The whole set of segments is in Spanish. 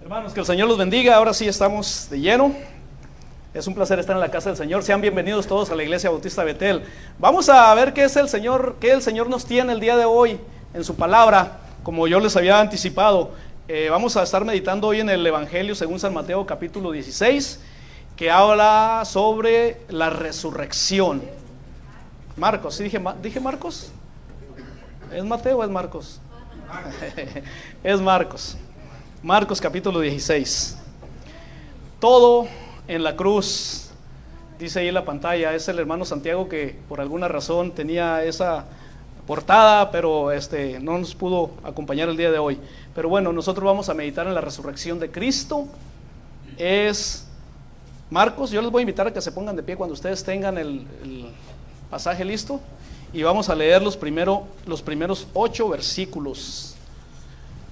Hermanos, que el Señor los bendiga. Ahora sí estamos de lleno. Es un placer estar en la casa del Señor. Sean bienvenidos todos a la Iglesia Bautista Betel. Vamos a ver qué el Señor nos tiene el día de hoy en su palabra. Como yo les había anticipado, vamos a estar meditando hoy en el Evangelio según San Mateo capítulo 16, que habla sobre la resurrección. Marcos, ¿sí dije Marcos? ¿Es Mateo o es Marcos? Es Marcos. Marcos capítulo 16. Todo en la cruz, dice ahí en la pantalla. Es el hermano Santiago que por alguna razón tenía esa portada, pero no nos pudo acompañar el día de hoy. Pero bueno, nosotros vamos a meditar en la resurrección de Cristo. Es Marcos. Yo les voy a invitar a que se pongan de pie cuando ustedes tengan el pasaje listo, y vamos a leer los primeros 8 versículos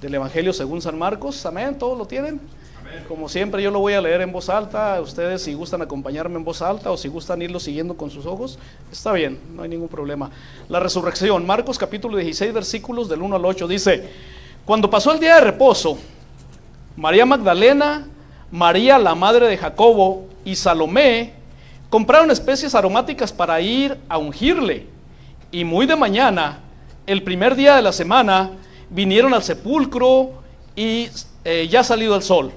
del Evangelio según San Marcos. Amén, ¿todos lo tienen? Amén. Como siempre, yo lo voy a leer en voz alta. Ustedes, si gustan acompañarme en voz alta o si gustan irlo siguiendo con sus ojos, está bien, no hay ningún problema. La resurrección, Marcos capítulo 16 versículos del 1 al 8, dice: cuando pasó el día de reposo, María Magdalena, María la madre de Jacobo y Salomé compraron especies aromáticas para ir a ungirle, y muy de mañana, el primer día de la semana, vinieron al sepulcro y ya salido el sol.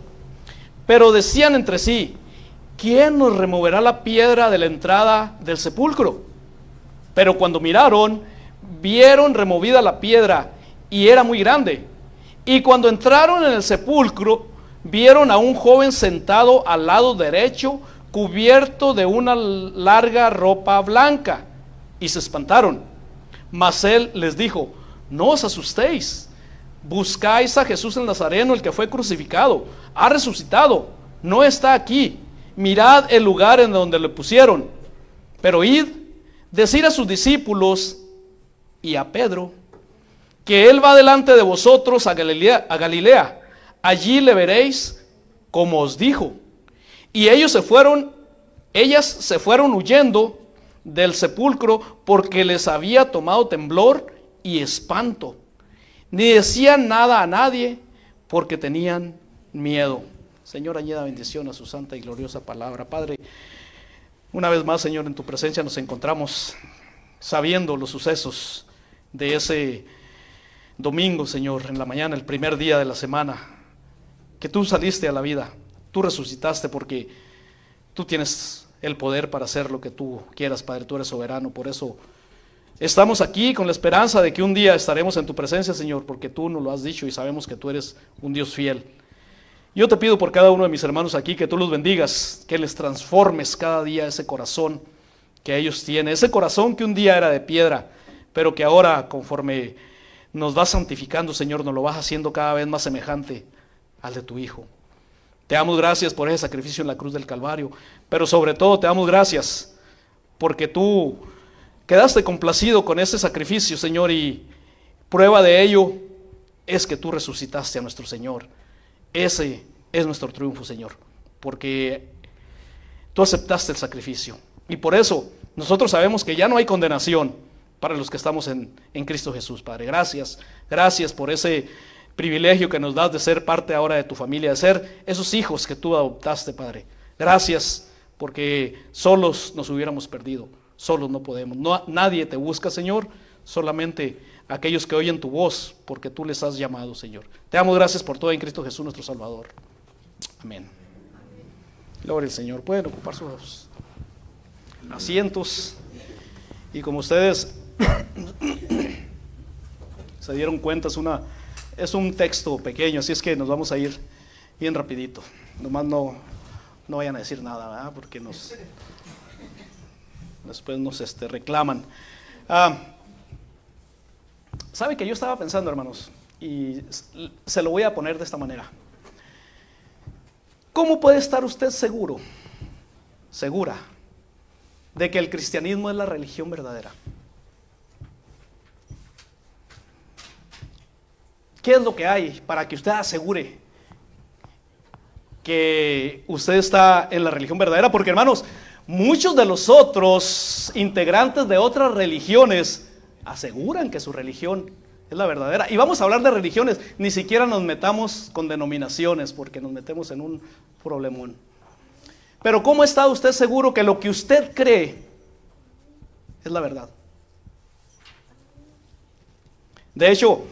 Pero decían entre sí: ¿quién nos removerá la piedra de la entrada del sepulcro? Pero cuando miraron, vieron removida la piedra, y era muy grande. Y cuando entraron en el sepulcro, vieron a un joven sentado al lado derecho, cubierto de una larga ropa blanca, y se espantaron. Mas él les dijo: no os asustéis, buscáis a Jesús el Nazareno, el que fue crucificado. Ha resucitado, no está aquí. Mirad el lugar en donde le pusieron. Pero id, decid a sus discípulos y a Pedro que él va delante de vosotros a Galilea. Allí le veréis como os dijo. Y ellas se fueron huyendo del sepulcro, porque les había tomado temblor y espanto. Ni decían nada a nadie, porque tenían miedo. Señor, añada bendición a su santa y gloriosa palabra. Padre, una vez más, Señor, en tu presencia nos encontramos sabiendo los sucesos de ese domingo, Señor, en la mañana, el primer día de la semana, que tú saliste a la vida, tú resucitaste, porque tú tienes el poder para hacer lo que tú quieras, Padre. Tú eres soberano. Por eso estamos aquí con la esperanza de que un día estaremos en tu presencia, Señor, porque tú nos lo has dicho y sabemos que tú eres un Dios fiel. Yo te pido por cada uno de mis hermanos aquí que tú los bendigas, que les transformes cada día ese corazón que ellos tienen, ese corazón que un día era de piedra, pero que ahora, conforme nos vas santificando, Señor, nos lo vas haciendo cada vez más semejante al de tu Hijo. Te damos gracias por ese sacrificio en la cruz del Calvario, pero sobre todo te damos gracias porque tú quedaste complacido con ese sacrificio, Señor, y prueba de ello es que tú resucitaste a nuestro Señor. Ese es nuestro triunfo, Señor, porque tú aceptaste el sacrificio, y por eso nosotros sabemos que ya no hay condenación para los que estamos en Cristo Jesús, Padre. Gracias por ese privilegio que nos das de ser parte ahora de tu familia, de ser esos hijos que tú adoptaste, Padre. Gracias, porque solos nos hubiéramos perdido, solos no podemos. Nadie te busca, Señor, solamente aquellos que oyen tu voz, porque tú les has llamado, Señor. Te damos gracias por todo en Cristo Jesús, nuestro Salvador. Amén. Gloria al Señor. Pueden ocupar sus asientos. Y como ustedes se dieron cuenta, es un texto pequeño, así es que nos vamos a ir bien rapidito. Nomás no vayan a decir nada, ¿verdad? Porque después nos reclaman. ¿Sabe que yo estaba pensando, hermanos? Y se lo voy a poner de esta manera. ¿Cómo puede estar usted segura, de que el cristianismo es la religión verdadera? ¿Qué es lo que hay para que usted asegure que usted está en la religión verdadera? Porque, hermanos, muchos de los otros integrantes de otras religiones aseguran que su religión es la verdadera. Y vamos a hablar de religiones, ni siquiera nos metamos con denominaciones, porque nos metemos en un problemón. Pero ¿cómo está usted seguro que lo que usted cree es la verdad? De hecho,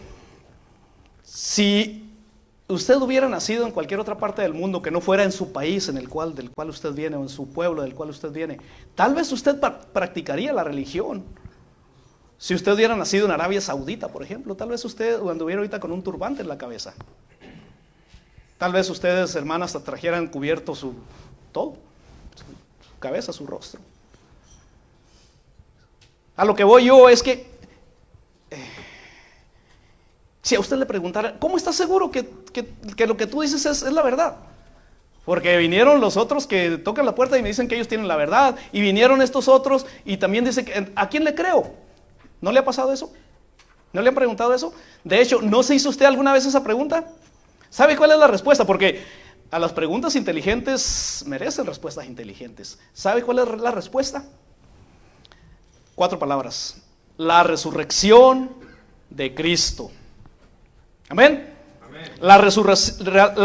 si usted hubiera nacido en cualquier otra parte del mundo que no fuera en su país del cual usted viene, o en su pueblo del cual usted viene, tal vez usted practicaría la religión. Si usted hubiera nacido en Arabia Saudita, por ejemplo, tal vez usted anduviera ahorita con un turbante en la cabeza. Tal vez ustedes, hermanas, trajeran cubierto su cabeza, su rostro. A lo que voy yo es que si a usted le preguntara, ¿cómo está seguro que lo que tú dices es la verdad? Porque vinieron los otros que tocan la puerta y me dicen que ellos tienen la verdad, y vinieron estos otros y también dicen, ¿a quién le creo? ¿No le ha pasado eso? ¿No le han preguntado eso? De hecho, ¿no se hizo usted alguna vez esa pregunta? ¿Sabe cuál es la respuesta? Porque a las preguntas inteligentes merecen respuestas inteligentes. ¿Sabe cuál es la respuesta? 4 palabras. La resurrección de Cristo. Amén. Amén. La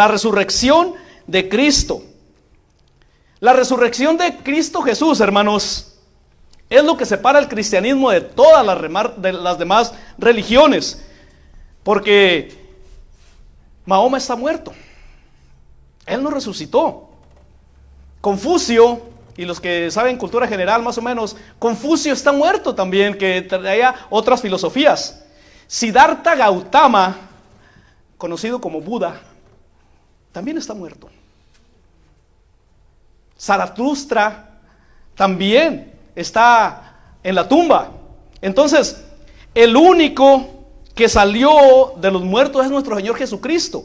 resurrección de Cristo. La resurrección de Cristo Jesús, hermanos, es lo que separa el cristianismo de todas las demás religiones. Porque Mahoma está muerto. Él no resucitó. Confucio, y los que saben cultura general más o menos, Confucio está muerto también, que traía otras filosofías. Siddhartha Gautama, conocido como Buda, también está muerto. Zaratustra también está en la tumba. Entonces, el único que salió de los muertos es nuestro Señor Jesucristo.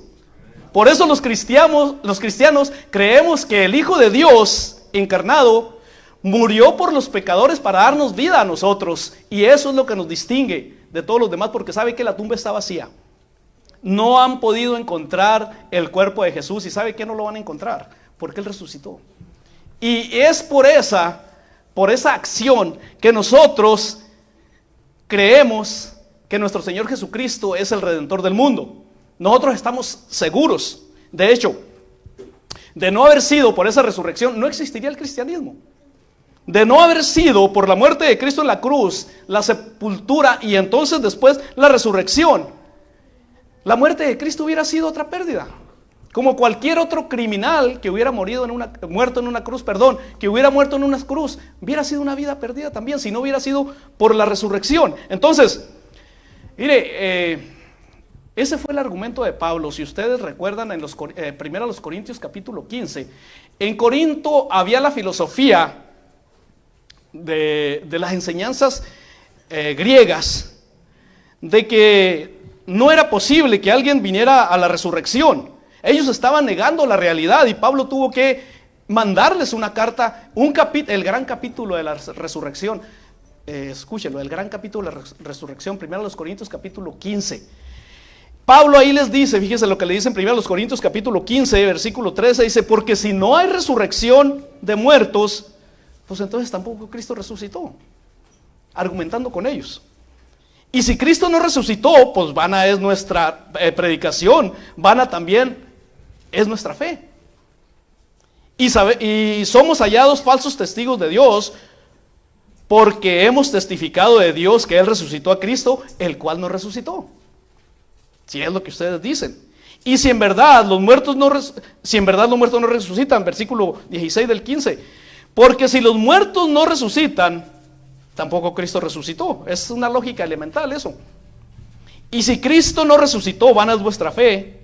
Por eso los cristianos creemos que el Hijo de Dios encarnado murió por los pecadores para darnos vida a nosotros, y eso es lo que nos distingue de todos los demás, porque sabe que la tumba está vacía. No han podido encontrar el cuerpo de Jesús, y ¿sabe qué? No lo van a encontrar, porque Él resucitó. Y es por esa acción que nosotros creemos que nuestro Señor Jesucristo es el Redentor del mundo. Nosotros estamos seguros. De hecho, de no haber sido por esa resurrección, no existiría el cristianismo. De no haber sido por la muerte de Cristo en la cruz, la sepultura y entonces después la resurrección, la muerte de Cristo hubiera sido otra pérdida. Como cualquier otro criminal que hubiera muerto en una cruz, que hubiera muerto en una cruz, hubiera sido una vida perdida también, si no hubiera sido por la resurrección. Entonces, mire, ese fue el argumento de Pablo. Si ustedes recuerdan en primero los Corintios capítulo 15, en Corinto había la filosofía de las enseñanzas griegas, de que no era posible que alguien viniera a la resurrección. Ellos estaban negando la realidad y Pablo tuvo que mandarles una carta, el gran capítulo de la resurrección. Escúchenlo, el gran capítulo de la resurrección, primero los Corintios capítulo 15. Pablo ahí les dice, fíjense lo que le dicen primero los Corintios capítulo 15, versículo 13, dice, porque si no hay resurrección de muertos, pues entonces tampoco Cristo resucitó, argumentando con ellos. Y si Cristo no resucitó, pues vana es nuestra predicación, vana también es nuestra fe. Y somos hallados falsos testigos de Dios, porque hemos testificado de Dios que Él resucitó a Cristo, el cual no resucitó. Si es lo que ustedes dicen. Y si en verdad los muertos no resucitan, versículo 16 del 15, porque si los muertos no resucitan, tampoco Cristo resucitó. Es una lógica elemental eso. Y si Cristo no resucitó, vana es vuestra fe,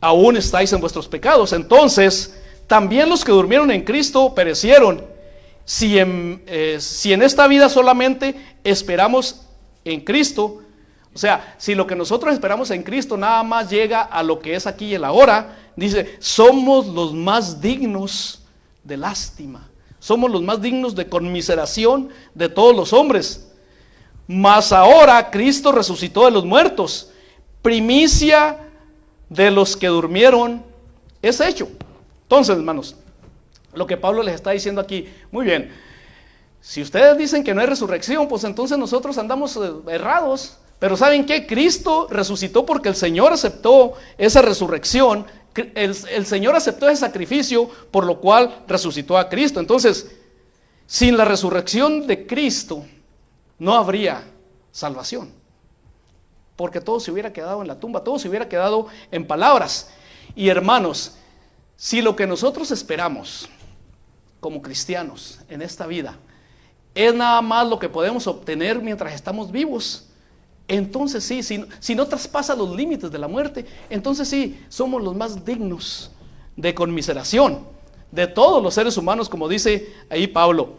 aún estáis en vuestros pecados. Entonces, también los que durmieron en Cristo perecieron. Si en esta vida solamente esperamos en Cristo, o sea, si lo que nosotros esperamos en Cristo nada más llega a lo que es aquí y el ahora, dice, somos los más dignos de lástima. Somos los más dignos de conmiseración de todos los hombres. Mas ahora Cristo resucitó de los muertos, primicia de los que durmieron es hecho. Entonces, hermanos, lo que Pablo les está diciendo aquí, muy bien, si ustedes dicen que no hay resurrección, pues entonces nosotros andamos errados, Pero ¿saben qué? Cristo resucitó porque el Señor aceptó esa resurrección. El Señor aceptó ese sacrificio, por lo cual resucitó a Cristo. Entonces, sin la resurrección de Cristo no habría salvación, porque todo se hubiera quedado en la tumba, todo se hubiera quedado en palabras. Y hermanos, si lo que nosotros esperamos como cristianos en esta vida es nada más lo que podemos obtener mientras estamos vivos, entonces sí, si no traspasa los límites de la muerte, entonces sí, somos los más dignos de conmiseración de todos los seres humanos, como dice ahí Pablo.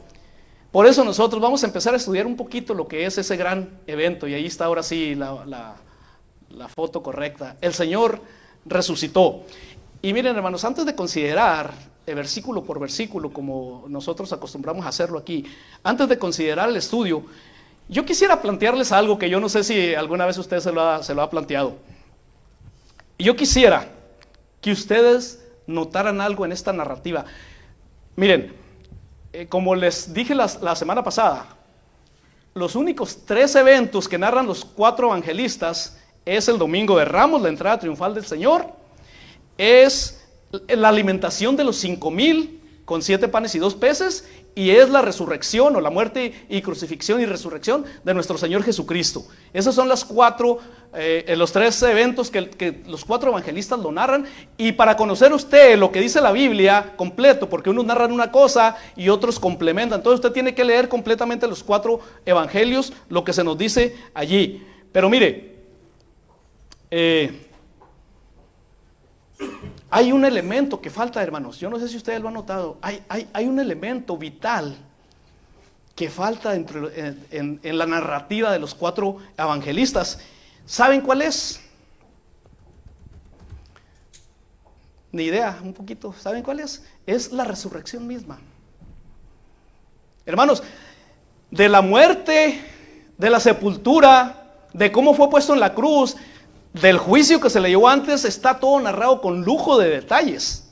Por eso nosotros vamos a empezar a estudiar un poquito lo que es ese gran evento, y ahí está ahora sí la foto correcta. El Señor resucitó. Y miren, hermanos, antes de considerar versículo por versículo, como nosotros acostumbramos a hacerlo aquí, antes de considerar el estudio, yo quisiera plantearles algo que yo no sé si alguna vez usted se lo ha planteado. Yo quisiera que ustedes notaran algo en esta narrativa. Miren, como les dije la semana pasada, los únicos 3 eventos que narran los 4 evangelistas es el Domingo de Ramos, la entrada triunfal del Señor, es la alimentación de los 5,000 con 7 panes y 2 peces, y es la resurrección o la muerte y crucifixión y resurrección de nuestro Señor Jesucristo. Esos son los 3 eventos que los 4 evangelistas lo narran. Y para conocer usted lo que dice la Biblia completo, porque unos narran una cosa y otros complementan, entonces usted tiene que leer completamente los 4 evangelios, lo que se nos dice allí. Pero mire, hay un elemento que falta, hermanos. Yo no sé si ustedes lo han notado. Hay un elemento vital que falta en la narrativa de los 4 evangelistas. ¿Saben cuál es? Ni idea, un poquito. ¿Saben cuál es? Es la resurrección misma. Hermanos, de la muerte, de la sepultura, de cómo fue puesto en la cruz, del juicio que se le llevó antes, está todo narrado con lujo de detalles.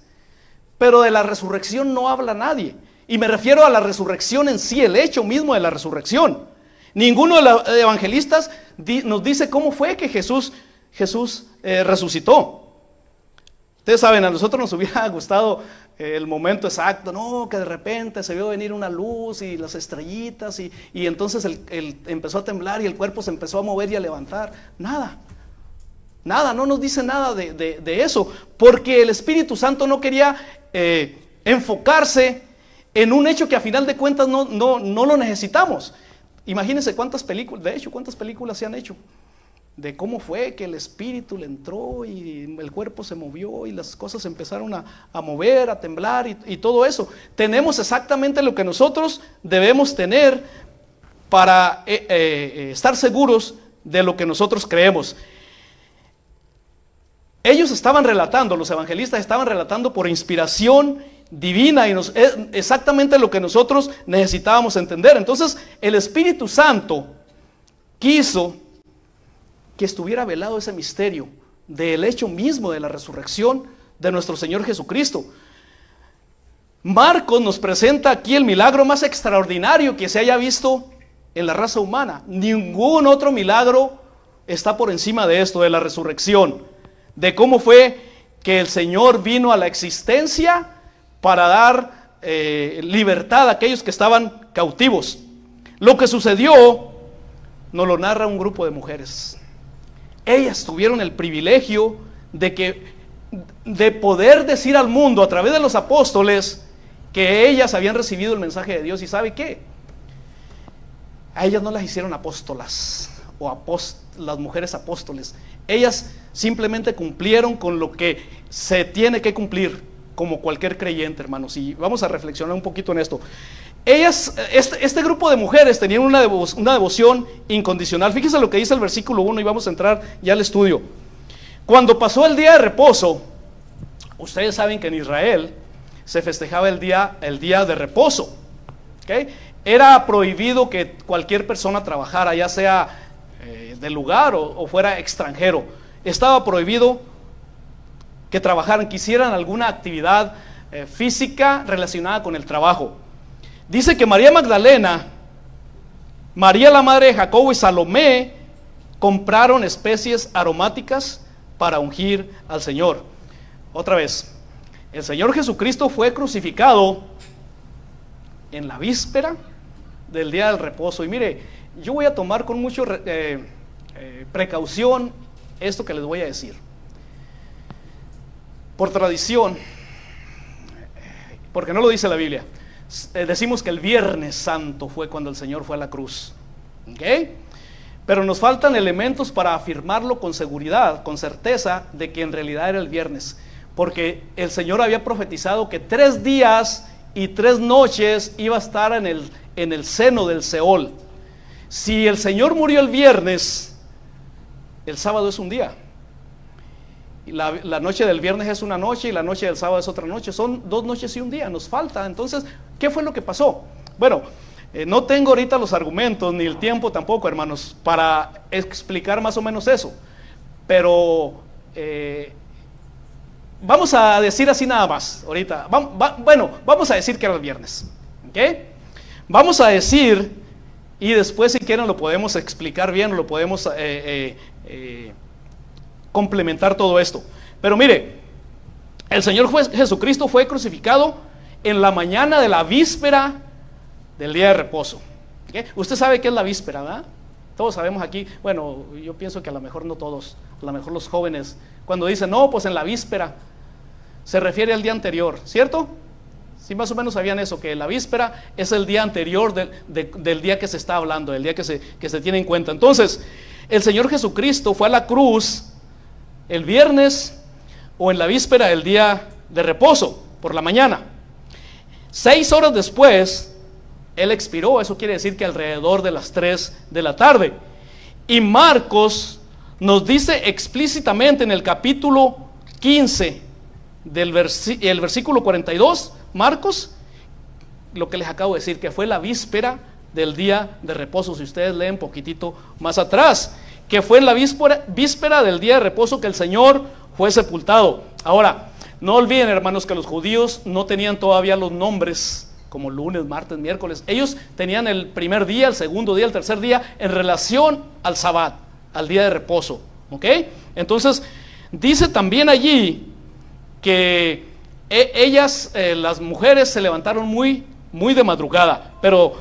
Pero de la resurrección no habla nadie. Y me refiero a la resurrección en sí, el hecho mismo de la resurrección. Ninguno de los evangelistas nos dice cómo fue que Jesús resucitó. Ustedes saben, a nosotros nos hubiera gustado el momento exacto, no, que de repente se vio venir una luz y las estrellitas y entonces empezó a temblar y el cuerpo se empezó a mover y a levantar. Nada, no nos dice nada de eso, porque el Espíritu Santo no quería enfocarse en un hecho que a final de cuentas no lo necesitamos. Imagínense cuántas películas se han hecho de cómo fue que el Espíritu le entró y el cuerpo se movió y las cosas empezaron a mover, a temblar y todo eso. Tenemos exactamente lo que nosotros debemos tener para estar seguros de lo que nosotros creemos. Ellos los evangelistas estaban relatando por inspiración divina y exactamente lo que nosotros necesitábamos entender. Entonces el Espíritu Santo quiso que estuviera velado ese misterio del hecho mismo de la resurrección de nuestro Señor Jesucristo. Marcos nos presenta aquí el milagro más extraordinario que se haya visto en la raza humana. Ningún otro milagro está por encima de esto, de la resurrección, de cómo fue que el Señor vino a la existencia para dar libertad a aquellos que estaban cautivos. Lo que sucedió nos lo narra un grupo de mujeres. Ellas tuvieron el privilegio de poder decir al mundo a través de los apóstoles que ellas habían recibido el mensaje de Dios. ¿Y sabe qué? A ellas no las hicieron apóstolas o las mujeres apóstoles. Ellas simplemente cumplieron con lo que se tiene que cumplir como cualquier creyente, hermanos. Y vamos a reflexionar un poquito en esto. Ellas, este grupo de mujeres tenían una devoción incondicional. Fíjense lo que dice el versículo 1 y vamos a entrar ya al estudio. Cuando pasó el día de reposo, ustedes saben que en Israel se festejaba el día de reposo, ¿okay? Era prohibido que cualquier persona trabajara, ya sea del lugar o fuera extranjero. Estaba prohibido que trabajaran, que hicieran alguna actividad física relacionada con el trabajo. Dice que María Magdalena, María la madre de Jacobo y Salomé compraron especies aromáticas para ungir al Señor. Otra vez, el Señor Jesucristo fue crucificado en la víspera del día del reposo. Y mire, yo voy a tomar con mucha precaución esto que les voy a decir. Por tradición, porque no lo dice la Biblia, decimos que el Viernes Santo fue cuando el Señor fue a la cruz. ¿Ok? Pero nos faltan elementos para afirmarlo con seguridad, con certeza, de que en realidad era el viernes. Porque el Señor había profetizado que 3 días y 3 noches iba a estar en el seno del Seol. Si el Señor murió el viernes, el sábado es un día. La noche del viernes es una noche y la noche del sábado es otra noche. Son 2 noches y un día, nos falta. Entonces, ¿qué fue lo que pasó? Bueno, no tengo ahorita los argumentos ni el tiempo tampoco, hermanos, para explicar más o menos eso. Pero vamos a decir así nada más ahorita. Bueno, vamos a decir que era el viernes. ¿Ok? Vamos a decir, y después si quieren lo podemos explicar bien, lo podemos complementar todo esto. Pero mire, el Señor Jesucristo fue crucificado en la mañana de la víspera del día de reposo. ¿Okay? Usted sabe qué es la víspera, ¿verdad? Todos sabemos aquí. Bueno, yo pienso que a lo mejor no todos, a lo mejor los jóvenes, cuando dicen, no, pues en la víspera, se refiere al día anterior, ¿cierto? Sí, más o menos sabían eso, que la víspera es el día anterior del día que se está hablando, del día que se tiene en cuenta. Entonces, el Señor Jesucristo fue a la cruz el viernes o en la víspera del día de reposo, por la mañana. 6 horas después, Él expiró. Eso quiere decir que alrededor de las 3 de la tarde. Y Marcos nos dice explícitamente en el capítulo 15 el versículo 42, Marcos, lo que les acabo de decir, que fue la víspera del día de reposo. Si ustedes leen poquitito más atrás, que fue en la víspera del día de reposo que el Señor fue sepultado. Ahora, no olviden, hermanos, que los judíos no tenían todavía los nombres como lunes, martes, miércoles. Ellos tenían el primer día, el segundo día, el tercer día en relación al Sabbat, al día de reposo. ¿Ok? Entonces, dice también allí que ellas, las mujeres, se levantaron muy de madrugada. Pero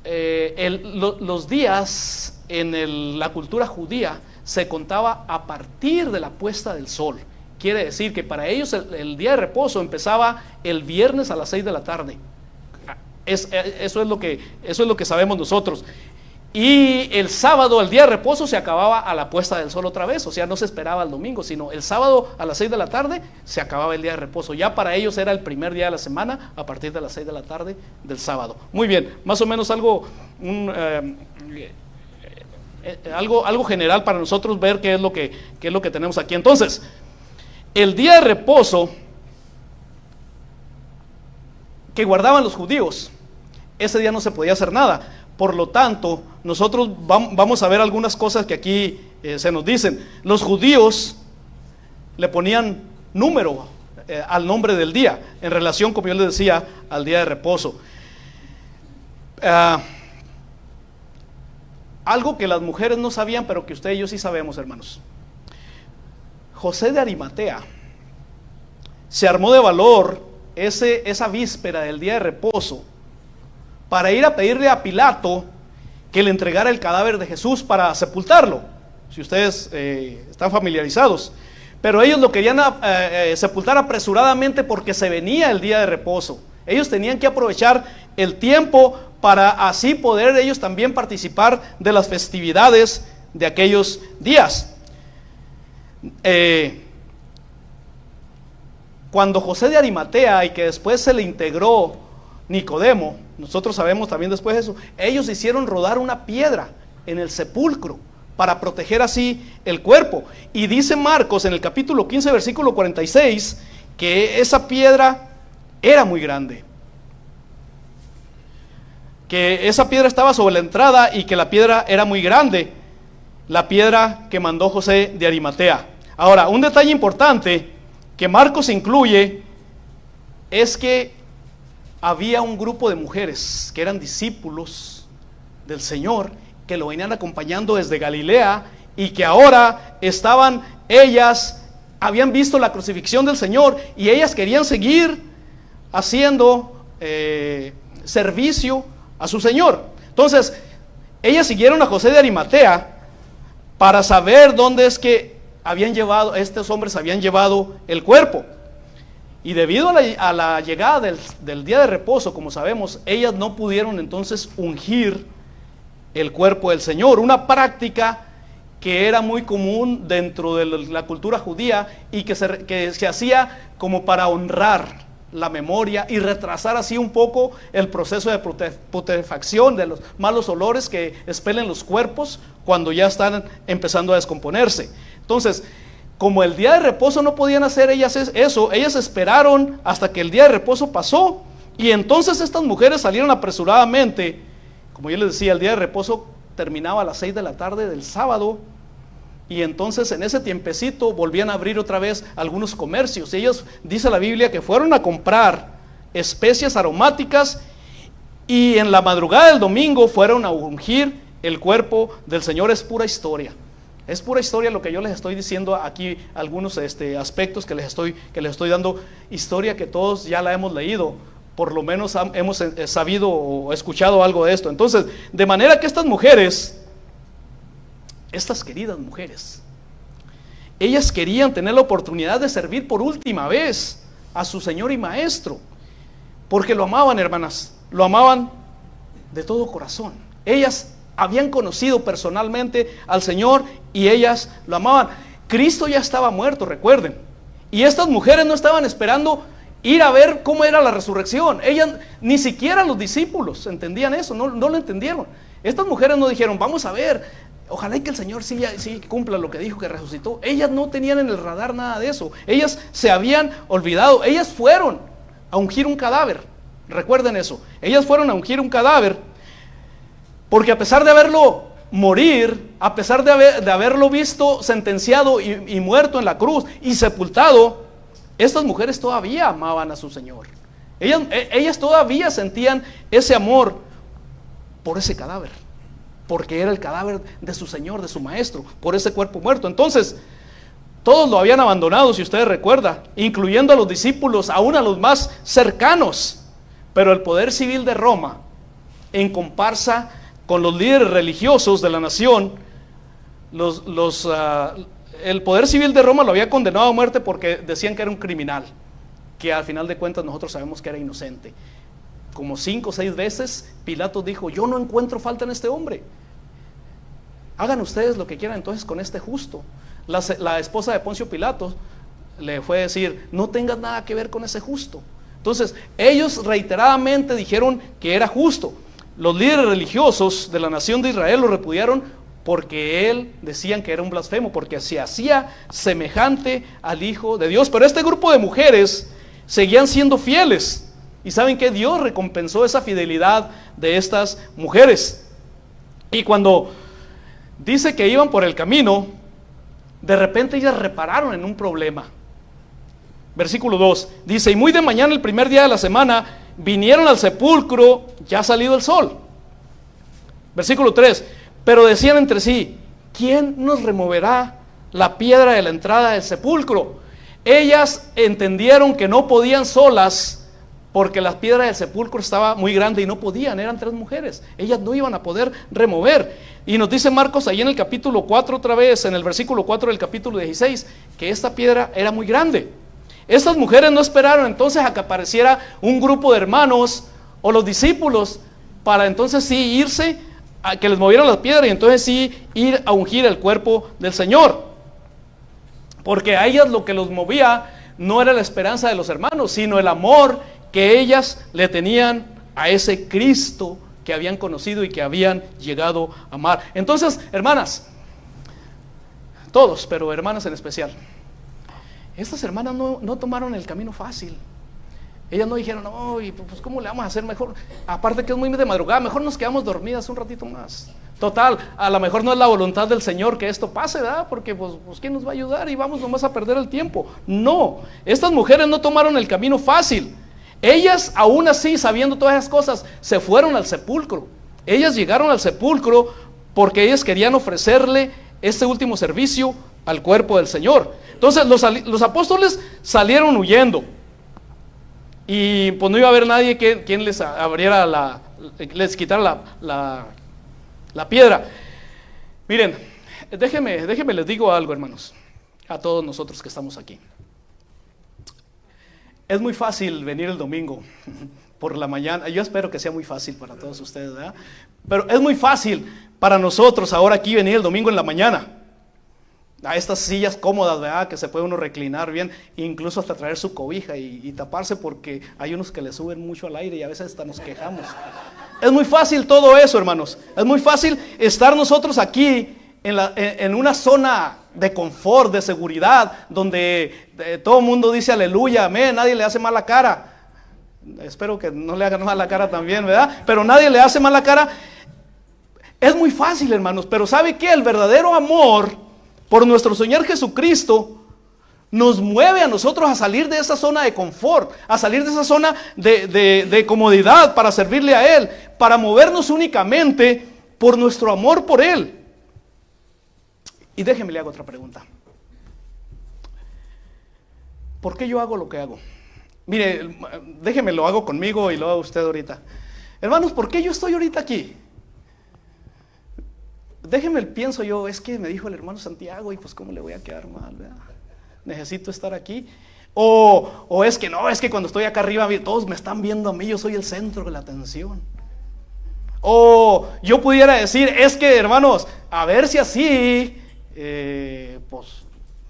los días en la cultura judía se contaba a partir de la puesta del sol. Quiere decir que para ellos el día de reposo empezaba el viernes a las 6 de la tarde. Eso es lo que sabemos nosotros. Y el sábado, el día de reposo, se acababa a la puesta del sol otra vez. O sea, no se esperaba el domingo, sino el sábado a las 6 de la tarde se acababa el día de reposo. Ya para ellos era el primer día de la semana a partir de las 6 de la tarde del sábado. Muy bien, más o menos algo general para nosotros ver qué es lo que tenemos aquí. Entonces, el día de reposo que guardaban los judíos, ese día no se podía hacer nada. Por lo tanto, nosotros vamos a ver algunas cosas que aquí se nos dicen. Los judíos le ponían número al nombre del día, en relación, como yo les decía, al día de reposo. Algo que las mujeres no sabían, pero que usted y yo sí sabemos, hermanos. José de Arimatea se armó de valor esa víspera del día de reposo para ir a pedirle a Pilato que le entregara el cadáver de Jesús para sepultarlo, si ustedes están familiarizados. Pero ellos lo querían sepultar apresuradamente porque se venía el día de reposo. Ellos tenían que aprovechar el tiempo para así poder ellos también participar de las festividades de aquellos días. Cuando José de Arimatea, y que después se le integró Nicodemo, nosotros sabemos también después de eso, ellos hicieron rodar una piedra en el sepulcro para proteger así el cuerpo. Y dice Marcos en el capítulo 15, versículo 46, que esa piedra era muy grande, que esa piedra estaba sobre la entrada y que la piedra era muy grande, la piedra que mandó José de Arimatea. Ahora, un detalle importante que Marcos incluye es que había un grupo de mujeres que eran discípulos del Señor que lo venían acompañando desde Galilea y que ahora habían visto la crucifixión del Señor y ellas querían seguir haciendo servicio a su Señor. Entonces, ellas siguieron a José de Arimatea para saber dónde es que estos hombres habían llevado el cuerpo. Y debido a la llegada del día de reposo, como sabemos, ellas no pudieron entonces ungir el cuerpo del Señor, una práctica que era muy común dentro de la cultura judía y que se hacía como para honrar la memoria y retrasar así un poco el proceso de putrefacción de los malos olores que expelen los cuerpos cuando ya están empezando a descomponerse. Entonces, como el día de reposo no podían hacer ellas eso, ellas esperaron hasta que el día de reposo pasó y entonces estas mujeres salieron apresuradamente. Como yo les decía, el día de reposo terminaba a las 6 de la tarde del sábado y entonces en ese tiempecito volvían a abrir otra vez algunos comercios. Ellos, dice la Biblia, que fueron a comprar especias aromáticas y en la madrugada del domingo fueron a ungir el cuerpo del Señor. Es pura historia. Es pura historia lo que yo les estoy diciendo aquí, algunos aspectos que les estoy dando, historia que todos ya la hemos leído, por lo menos hemos sabido o escuchado algo de esto. Entonces, de manera que estas mujeres, estas queridas mujeres, ellas querían tener la oportunidad de servir por última vez a su Señor y Maestro, porque lo amaban, hermanas, lo amaban de todo corazón. Ellas habían conocido personalmente al Señor y ellas lo amaban. Cristo ya estaba muerto, recuerden, y estas mujeres no estaban esperando ir a ver cómo era la resurrección. Ellas, ni siquiera los discípulos entendían eso, no lo entendieron. Estas mujeres no dijeron, vamos a ver, ojalá que el Señor sí cumpla lo que dijo que resucitó. Ellas no tenían en el radar nada de eso. Ellas se habían olvidado. Ellas fueron a ungir un cadáver. Recuerden eso. Ellas fueron a ungir un cadáver porque a pesar de verlo morir, a pesar de haberlo visto sentenciado y muerto en la cruz y sepultado, estas mujeres todavía amaban a su Señor. Ellas todavía sentían ese amor por ese cadáver, porque era el cadáver de su Señor, de su Maestro, por ese cuerpo muerto. Entonces, todos lo habían abandonado, si ustedes recuerdan, incluyendo a los discípulos, aún a los más cercanos. Pero el poder civil de Roma, en comparsa con los líderes religiosos de la nación, el poder civil de Roma lo había condenado a muerte porque decían que era un criminal, que al final de cuentas nosotros sabemos que era inocente. Como 5 o 6 veces Pilato dijo, yo no encuentro falta en este hombre, hagan ustedes lo que quieran entonces con este justo. La esposa de Poncio Pilato le fue a decir, no tengas nada que ver con ese justo. Entonces ellos reiteradamente dijeron que era justo. Los líderes religiosos de la nación de Israel lo repudiaron porque él, decían que era un blasfemo, porque se hacía semejante al Hijo de Dios. Pero este grupo de mujeres seguían siendo fieles. Y saben que Dios recompensó esa fidelidad de estas mujeres. Y cuando dice que iban por el camino, de repente ellas repararon en un problema. Versículo 2, dice, y muy de mañana, el primer día de la semana, vinieron al sepulcro ya salido el sol. Versículo 3, pero decían entre sí, ¿quién nos removerá la piedra de la entrada del sepulcro? Ellas entendieron que no podían solas, porque la piedra del sepulcro estaba muy grande y no podían, eran 3 mujeres, ellas no iban a poder remover. Y nos dice Marcos ahí en el capítulo 4 otra vez, en el versículo 4 del capítulo 16, que esta piedra era muy grande. Estas mujeres no esperaron entonces a que apareciera un grupo de hermanos o los discípulos para entonces sí irse, a que les movieran la piedra y entonces sí ir a ungir el cuerpo del Señor. Porque a ellas lo que los movía no era la esperanza de los hermanos, sino el amor que ellas le tenían a ese Cristo que habían conocido y que habían llegado a amar. Entonces, hermanas, todos, pero hermanas en especial, estas hermanas no tomaron el camino fácil. Ellas no dijeron, no, pues ¿cómo le vamos a hacer mejor? Aparte que es muy de madrugada, mejor nos quedamos dormidas un ratito más. Total, a lo mejor no es la voluntad del Señor que esto pase, ¿verdad? Porque pues ¿quién nos va a ayudar? Y vamos nomás a perder el tiempo. No, estas mujeres no tomaron el camino fácil. Ellas, aún así, sabiendo todas esas cosas, se fueron al sepulcro. Ellas llegaron al sepulcro porque ellas querían ofrecerle este último servicio al cuerpo del Señor. Entonces los apóstoles salieron huyendo, y pues no iba a haber nadie quien les abriera les quitara la piedra. Miren, déjenme les digo algo, hermanos, a todos nosotros que estamos aquí. Es muy fácil venir el domingo por la mañana. Yo espero que sea muy fácil para todos ustedes, ¿verdad? Pero es muy fácil para nosotros ahora aquí venir el domingo en la mañana a estas sillas cómodas, ¿verdad? Que se puede uno reclinar bien, incluso hasta traer su cobija y taparse, porque hay unos que le suben mucho al aire y a veces hasta nos quejamos. Es muy fácil todo eso, hermanos. Es muy fácil estar nosotros aquí en una zona de confort, de seguridad, donde todo el mundo dice aleluya, amén, nadie le hace mala cara. Espero que no le hagan mala cara también, ¿verdad? Pero nadie le hace mala cara. Es muy fácil, hermanos, pero ¿sabe qué? El verdadero amor por nuestro Señor Jesucristo nos mueve a nosotros a salir de esa zona de confort, a salir de esa zona de comodidad para servirle a Él, para movernos únicamente por nuestro amor por Él. Y déjeme le hago otra pregunta. ¿Por qué yo hago lo que hago? Mire, déjeme lo hago conmigo y lo hago usted ahorita. Hermanos, ¿por qué yo estoy ahorita aquí? Déjeme pienso yo, es que me dijo el hermano Santiago y pues cómo le voy a quedar mal, ¿verdad? Necesito estar aquí. O es que no, es que cuando estoy acá arriba todos me están viendo a mí, yo soy el centro de la atención. O yo pudiera decir, es que hermanos, a ver si así, pues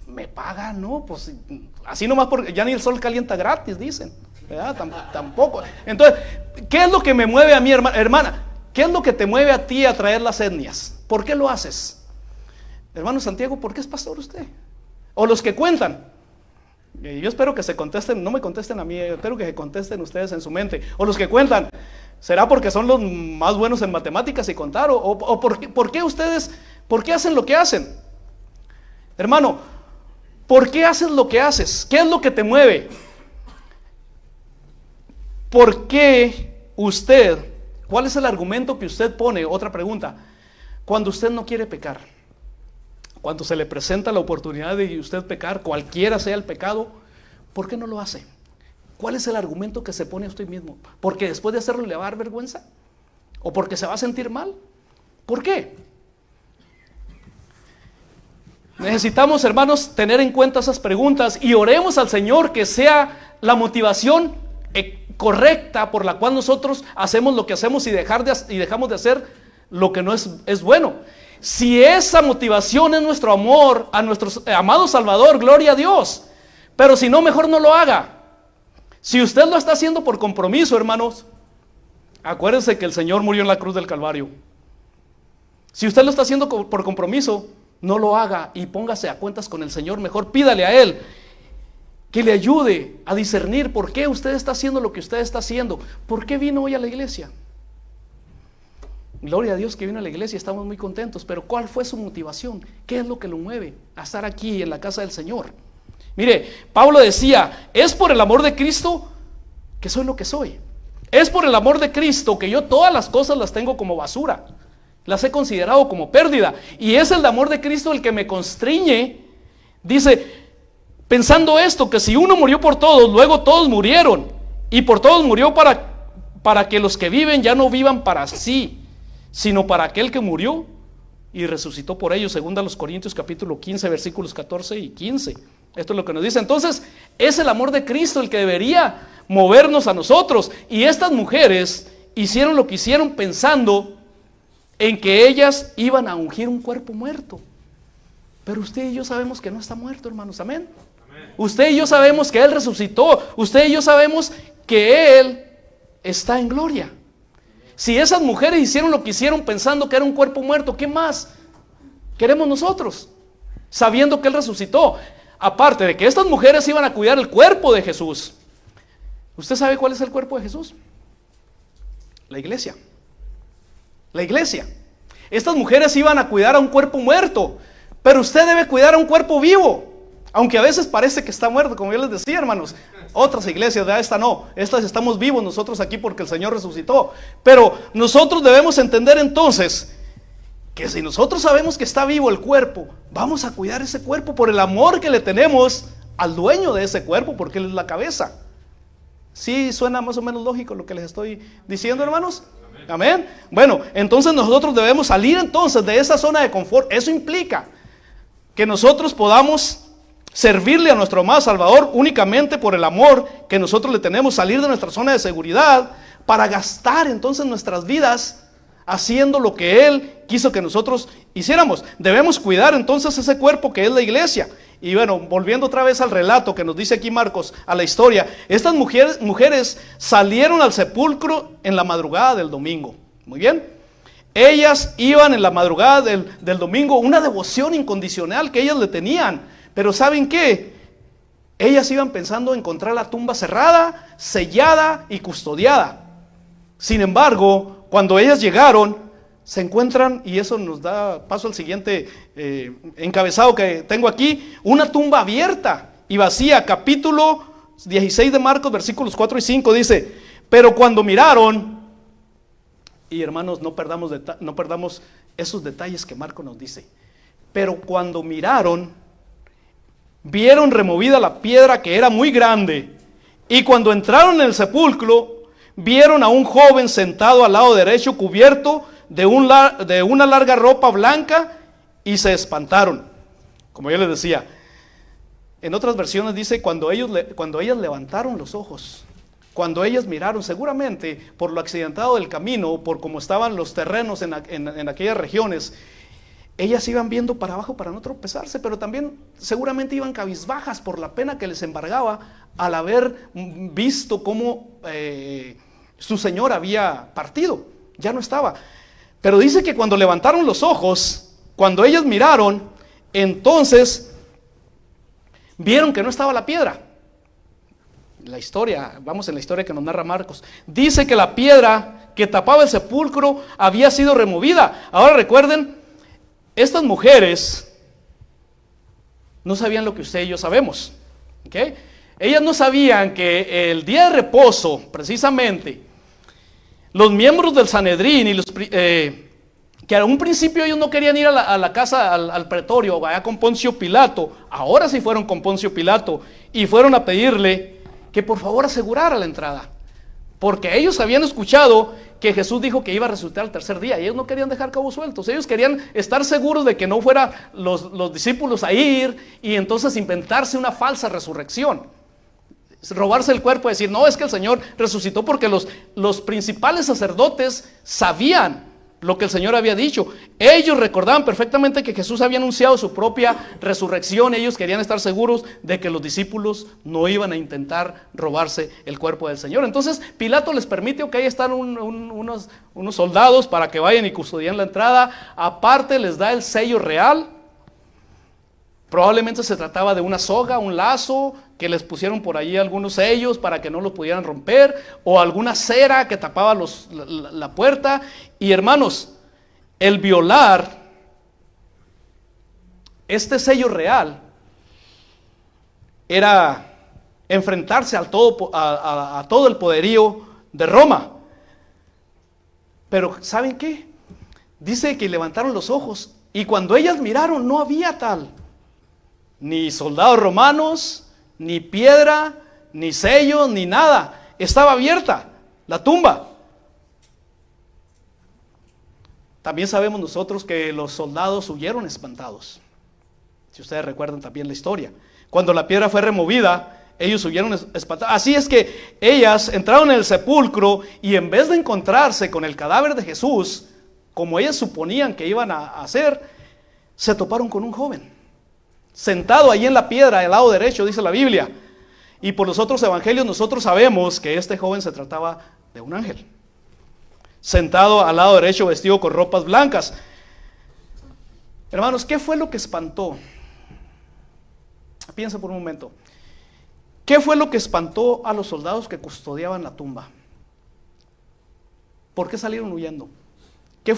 me pagan, ¿no? Pues así nomás, porque ya ni el sol calienta gratis, dicen, ¿verdad? Tampoco. Entonces, ¿qué es lo que me mueve a mí, hermana? ¿Qué es lo que te mueve a ti a traer las etnias? ¿Por qué lo haces? Hermano Santiago, ¿por qué es pastor usted? O los que cuentan. Yo espero que se contesten, no me contesten a mí, espero que se contesten ustedes en su mente. O los que cuentan, ¿será porque son los más buenos en matemáticas y contar? ¿O por qué ustedes, por qué hacen lo que hacen? Hermano, ¿por qué haces lo que haces? ¿Qué es lo que te mueve? ¿Por qué usted, cuál es el argumento que usted pone? Otra pregunta, cuando usted no quiere pecar, cuando se le presenta la oportunidad de usted pecar, cualquiera sea el pecado, ¿por qué no lo hace? ¿Cuál es el argumento que se pone a usted mismo? ¿Porque después de hacerlo le va a dar vergüenza? ¿O porque se va a sentir mal? ¿Por qué? Necesitamos, hermanos, tener en cuenta esas preguntas y oremos al Señor que sea la motivación correcta por la cual nosotros hacemos lo que hacemos y dejamos de hacer lo que no es bueno. Si esa motivación es nuestro amor a nuestro amado Salvador, gloria a Dios. Pero si no, mejor no lo haga. Si usted lo está haciendo por compromiso, hermanos, acuérdense que el Señor murió en la cruz del Calvario. Si usted lo está haciendo por compromiso, no lo haga y póngase a cuentas con el Señor. Mejor pídale a Él que le ayude a discernir por qué usted está haciendo lo que usted está haciendo. ¿Por qué vino hoy a la iglesia? Gloria a Dios que vino a la iglesia, estamos muy contentos, pero ¿cuál fue su motivación? ¿Qué es lo que lo mueve a estar aquí en la casa del Señor? Mire, Pablo decía, es por el amor de Cristo que soy lo que soy. Es por el amor de Cristo que yo todas las cosas las tengo como basura, las he considerado como pérdida, y es el amor de Cristo el que me constriñe. Dice, pensando esto, que si uno murió por todos, luego todos murieron, y por todos murió para que los que viven ya no vivan para sí, sino para aquel que murió y resucitó por ellos, según a los Corintios capítulo 15, versículos 14 y 15. Esto es lo que nos dice. Entonces, es el amor de Cristo el que debería movernos a nosotros. Y estas mujeres hicieron lo que hicieron pensando en que ellas iban a ungir un cuerpo muerto. Pero usted y yo sabemos que no está muerto, hermanos. Amén. Usted y yo sabemos que Él resucitó. Usted y yo sabemos que Él está en gloria. Si esas mujeres hicieron lo que hicieron pensando que era un cuerpo muerto, ¿qué más queremos nosotros? Sabiendo que Él resucitó. Aparte de que estas mujeres iban a cuidar el cuerpo de Jesús. ¿Usted sabe cuál es el cuerpo de Jesús? La iglesia. La iglesia. Estas mujeres iban a cuidar a un cuerpo muerto, pero usted debe cuidar a un cuerpo vivo. Aunque a veces parece que está muerto, como yo les decía, hermanos. Otras iglesias, de esta no, estas estamos vivos nosotros aquí porque el Señor resucitó. Pero nosotros debemos entender entonces que si nosotros sabemos que está vivo el cuerpo, vamos a cuidar ese cuerpo por el amor que le tenemos al dueño de ese cuerpo, porque Él es la cabeza. ¿Sí suena más o menos lógico lo que les estoy diciendo, hermanos? Amén. Bueno, entonces nosotros debemos salir entonces de esa zona de confort. Eso implica que nosotros podamos servirle a nuestro amado Salvador únicamente por el amor que nosotros le tenemos, salir de nuestra zona de seguridad para gastar entonces nuestras vidas haciendo lo que Él quiso que nosotros hiciéramos. Debemos cuidar entonces ese cuerpo que es la iglesia. Y bueno, volviendo otra vez al relato que nos dice aquí Marcos, a la historia, estas mujeres salieron al sepulcro en la madrugada del domingo. Muy bien. Ellas iban en la madrugada del domingo, una devoción incondicional que ellas le tenían. Pero ¿saben qué? Ellas iban pensando en encontrar la tumba cerrada, sellada y custodiada. Sin embargo, cuando ellas llegaron, se encuentran, y eso nos da paso al siguiente encabezado que tengo aquí, una tumba abierta y vacía. Capítulo 16 de Marcos, versículos 4 y 5 dice: pero cuando miraron, y hermanos, no perdamos esos detalles que Marcos nos dice, pero cuando miraron, vieron removida la piedra que era muy grande, y cuando entraron en el sepulcro, vieron a un joven sentado al lado derecho, cubierto de una larga ropa blanca, y se espantaron. Como yo les decía, en otras versiones dice cuando ellas levantaron los ojos, cuando ellas miraron, seguramente por lo accidentado del camino, por cómo estaban los terrenos en aquellas regiones, ellas iban viendo para abajo para no tropezarse, pero también seguramente iban cabizbajas por la pena que les embargaba al haber visto cómo su Señor había partido, ya no estaba. Pero dice que cuando levantaron los ojos, cuando ellas miraron, entonces vieron que no estaba la piedra. La historia, vamos en la historia que nos narra Marcos, dice que la piedra que tapaba el sepulcro había sido removida. Ahora recuerden, estas mujeres no sabían lo que usted y yo sabemos, ¿okay? Ellas no sabían que el día de reposo, precisamente, los miembros del Sanedrín y que a un principio ellos no querían ir a la casa, al pretorio, allá con Poncio Pilato, ahora sí fueron con Poncio Pilato y fueron a pedirle que por favor asegurara la entrada, porque ellos habían escuchado que Jesús dijo que iba a resucitar al tercer día, y ellos no querían dejar cabos sueltos, ellos querían estar seguros de que no fueran los discípulos a ir y entonces inventarse una falsa resurrección, robarse el cuerpo y decir, no, es que el Señor resucitó, porque los principales sacerdotes sabían lo que el Señor había dicho. Ellos recordaban perfectamente que Jesús había anunciado su propia resurrección. Ellos querían estar seguros de que los discípulos no iban a intentar robarse el cuerpo del Señor. Entonces Pilato les permite que ahí están unos soldados para que vayan y custodien la entrada. Aparte les da el sello real. Probablemente se trataba de una soga, un lazo, que les pusieron por allí algunos sellos para que no lo pudieran romper, o alguna cera que tapaba la puerta. Y hermanos, el violar este sello real era enfrentarse a todo el poderío de Roma. Pero ¿saben qué? Dice que levantaron los ojos y cuando ellas miraron no había tal, ni soldados romanos, ni piedra, ni sellos, ni nada. Estaba abierta la tumba. También sabemos nosotros que los soldados huyeron espantados. Si ustedes recuerdan también la historia. Cuando la piedra fue removida, ellos huyeron espantados. Así es que ellas entraron en el sepulcro y en vez de encontrarse con el cadáver de Jesús, como ellas suponían que iban a hacer, se toparon con un joven sentado ahí en la piedra, al lado derecho, dice la Biblia. Y por los otros evangelios nosotros sabemos que este joven se trataba de un ángel, sentado al lado derecho, vestido con ropas blancas. Hermanos, ¿qué fue lo que espantó? Piensa por un momento. ¿Qué fue lo que espantó a los soldados que custodiaban la tumba? ¿Por qué salieron huyendo? ¿Qué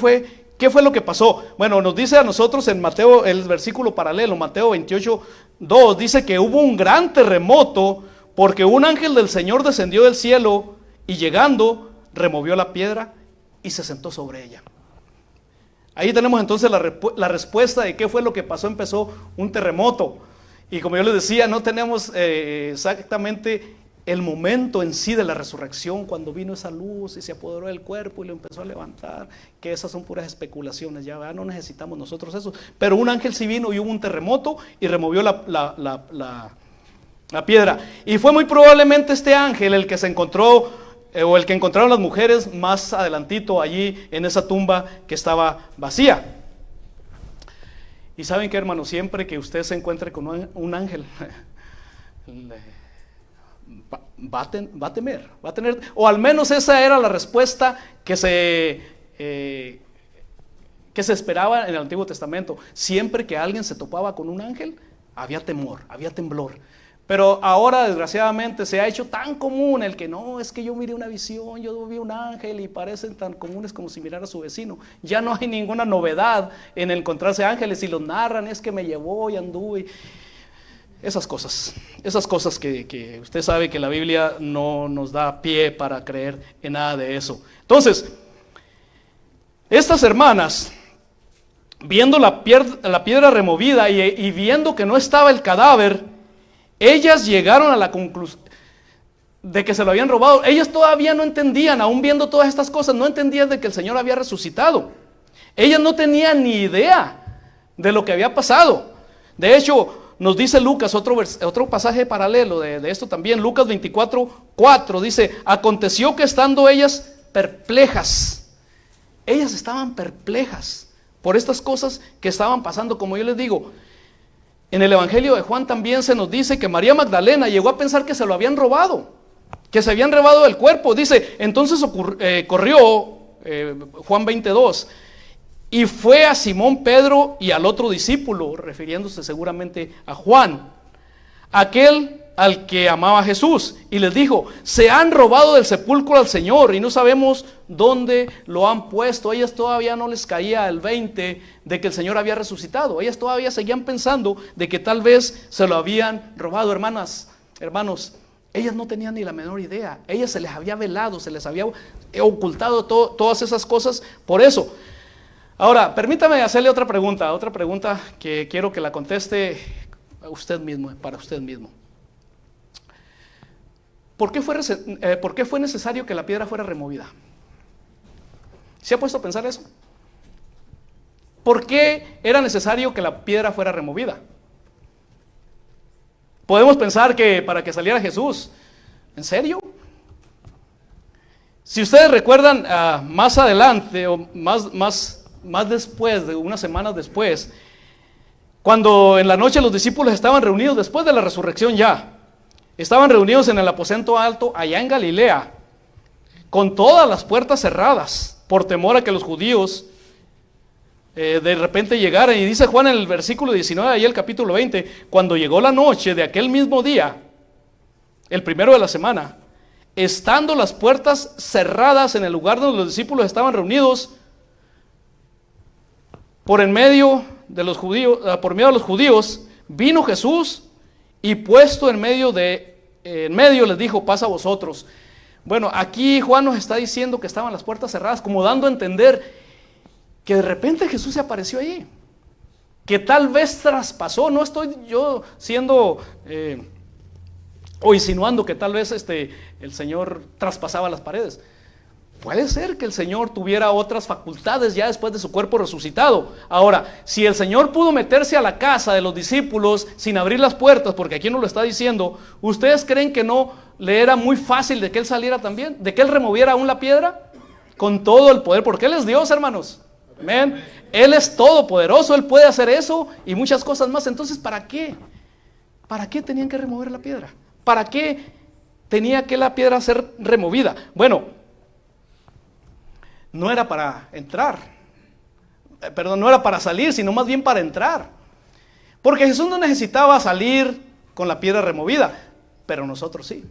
fue lo que pasó? Bueno, nos dice a nosotros en Mateo, el versículo paralelo, Mateo 28:2, dice que hubo un gran terremoto porque un ángel del Señor descendió del cielo y llegando removió la piedra y se sentó sobre ella. Ahí tenemos entonces la respuesta de qué fue lo que pasó. Empezó un terremoto. Y como yo les decía, no tenemos exactamente el momento en sí de la resurrección, cuando vino esa luz y se apoderó del cuerpo y lo empezó a levantar, que esas son puras especulaciones, ya no necesitamos nosotros eso. Pero un ángel sí vino y hubo un terremoto y removió la piedra. Y fue muy probablemente este ángel el que se encontró, o el que encontraron las mujeres más adelantito allí en esa tumba que estaba vacía. Y saben que, hermanos, siempre que usted se encuentre con un ángel, va a temer, va a tener, o al menos esa era la respuesta que se esperaba en el Antiguo Testamento. Siempre que alguien se topaba con un ángel, había temor, había temblor. Pero ahora, desgraciadamente, se ha hecho tan común el que no, es que yo miré una visión, yo vi un ángel, y parecen tan comunes como si mirara a su vecino. Ya no hay ninguna novedad en encontrarse ángeles, y los narran, es que me llevó y anduve. Esas cosas que usted sabe que la Biblia no nos da pie para creer en nada de eso. Entonces, estas hermanas, viendo la piedra removida y viendo que no estaba el cadáver, ellas llegaron a la conclusión de que se lo habían robado. Ellas todavía no entendían, aún viendo todas estas cosas, no entendían de que el Señor había resucitado. Ellas no tenían ni idea de lo que había pasado. De hecho, nos dice Lucas, otro pasaje paralelo de esto también, Lucas 24:4, dice: aconteció que estando ellas perplejas, ellas estaban perplejas por estas cosas que estaban pasando. Como yo les digo, en el Evangelio de Juan también se nos dice que María Magdalena llegó a pensar que se lo habían robado, que se habían robado el cuerpo. Dice, entonces corrió, Juan 22, y fue a Simón Pedro y al otro discípulo, refiriéndose seguramente a Juan, aquel al que amaba Jesús, y les dijo: se han robado del sepulcro al Señor y no sabemos dónde lo han puesto. Ellas todavía no les caía el 20 de que el Señor había resucitado. Ellas todavía seguían pensando de que tal vez se lo habían robado. Hermanos, ellas no tenían ni la menor idea. Ellas se les había velado, se les había ocultado todas esas cosas. Por eso, ahora, permítame hacerle otra pregunta que quiero que la conteste usted mismo, para usted mismo. ¿Por qué fue necesario que la piedra fuera removida? ¿Se ha puesto a pensar eso? ¿Por qué era necesario que la piedra fuera removida? Podemos pensar que para que saliera Jesús. ¿En serio? Si ustedes recuerdan, más adelante, o más después, de unas semanas después, cuando en la noche los discípulos estaban reunidos después de la resurrección ya, estaban reunidos en el aposento alto allá en Galilea, con todas las puertas cerradas, por temor a que los judíos de repente llegaran. Y dice Juan en el versículo 19, ahí el capítulo 20, cuando llegó la noche de aquel mismo día, el primero de la semana, estando las puertas cerradas en el lugar donde los discípulos estaban reunidos, por medio de los judíos, vino Jesús y puesto en medio les dijo: pasa a vosotros. Bueno, aquí Juan nos está diciendo que estaban las puertas cerradas, como dando a entender que de repente Jesús se apareció allí, que tal vez traspasó. No estoy yo siendo o insinuando que tal vez el Señor traspasaba las paredes. Puede ser que el Señor tuviera otras facultades ya después de su cuerpo resucitado. Ahora, si el Señor pudo meterse a la casa de los discípulos sin abrir las puertas, porque aquí nos lo está diciendo, ¿ustedes creen que no le era muy fácil de que Él saliera también? ¿De que Él removiera aún la piedra? Con todo el poder, porque Él es Dios, hermanos. Amén. Él es todopoderoso, Él puede hacer eso y muchas cosas más. Entonces, ¿para qué? ¿Para qué tenían que remover la piedra? ¿Para qué tenía que la piedra ser removida? Bueno, no era para entrar, no era para salir, sino más bien para entrar. Porque Jesús no necesitaba salir con la piedra removida, pero nosotros sí.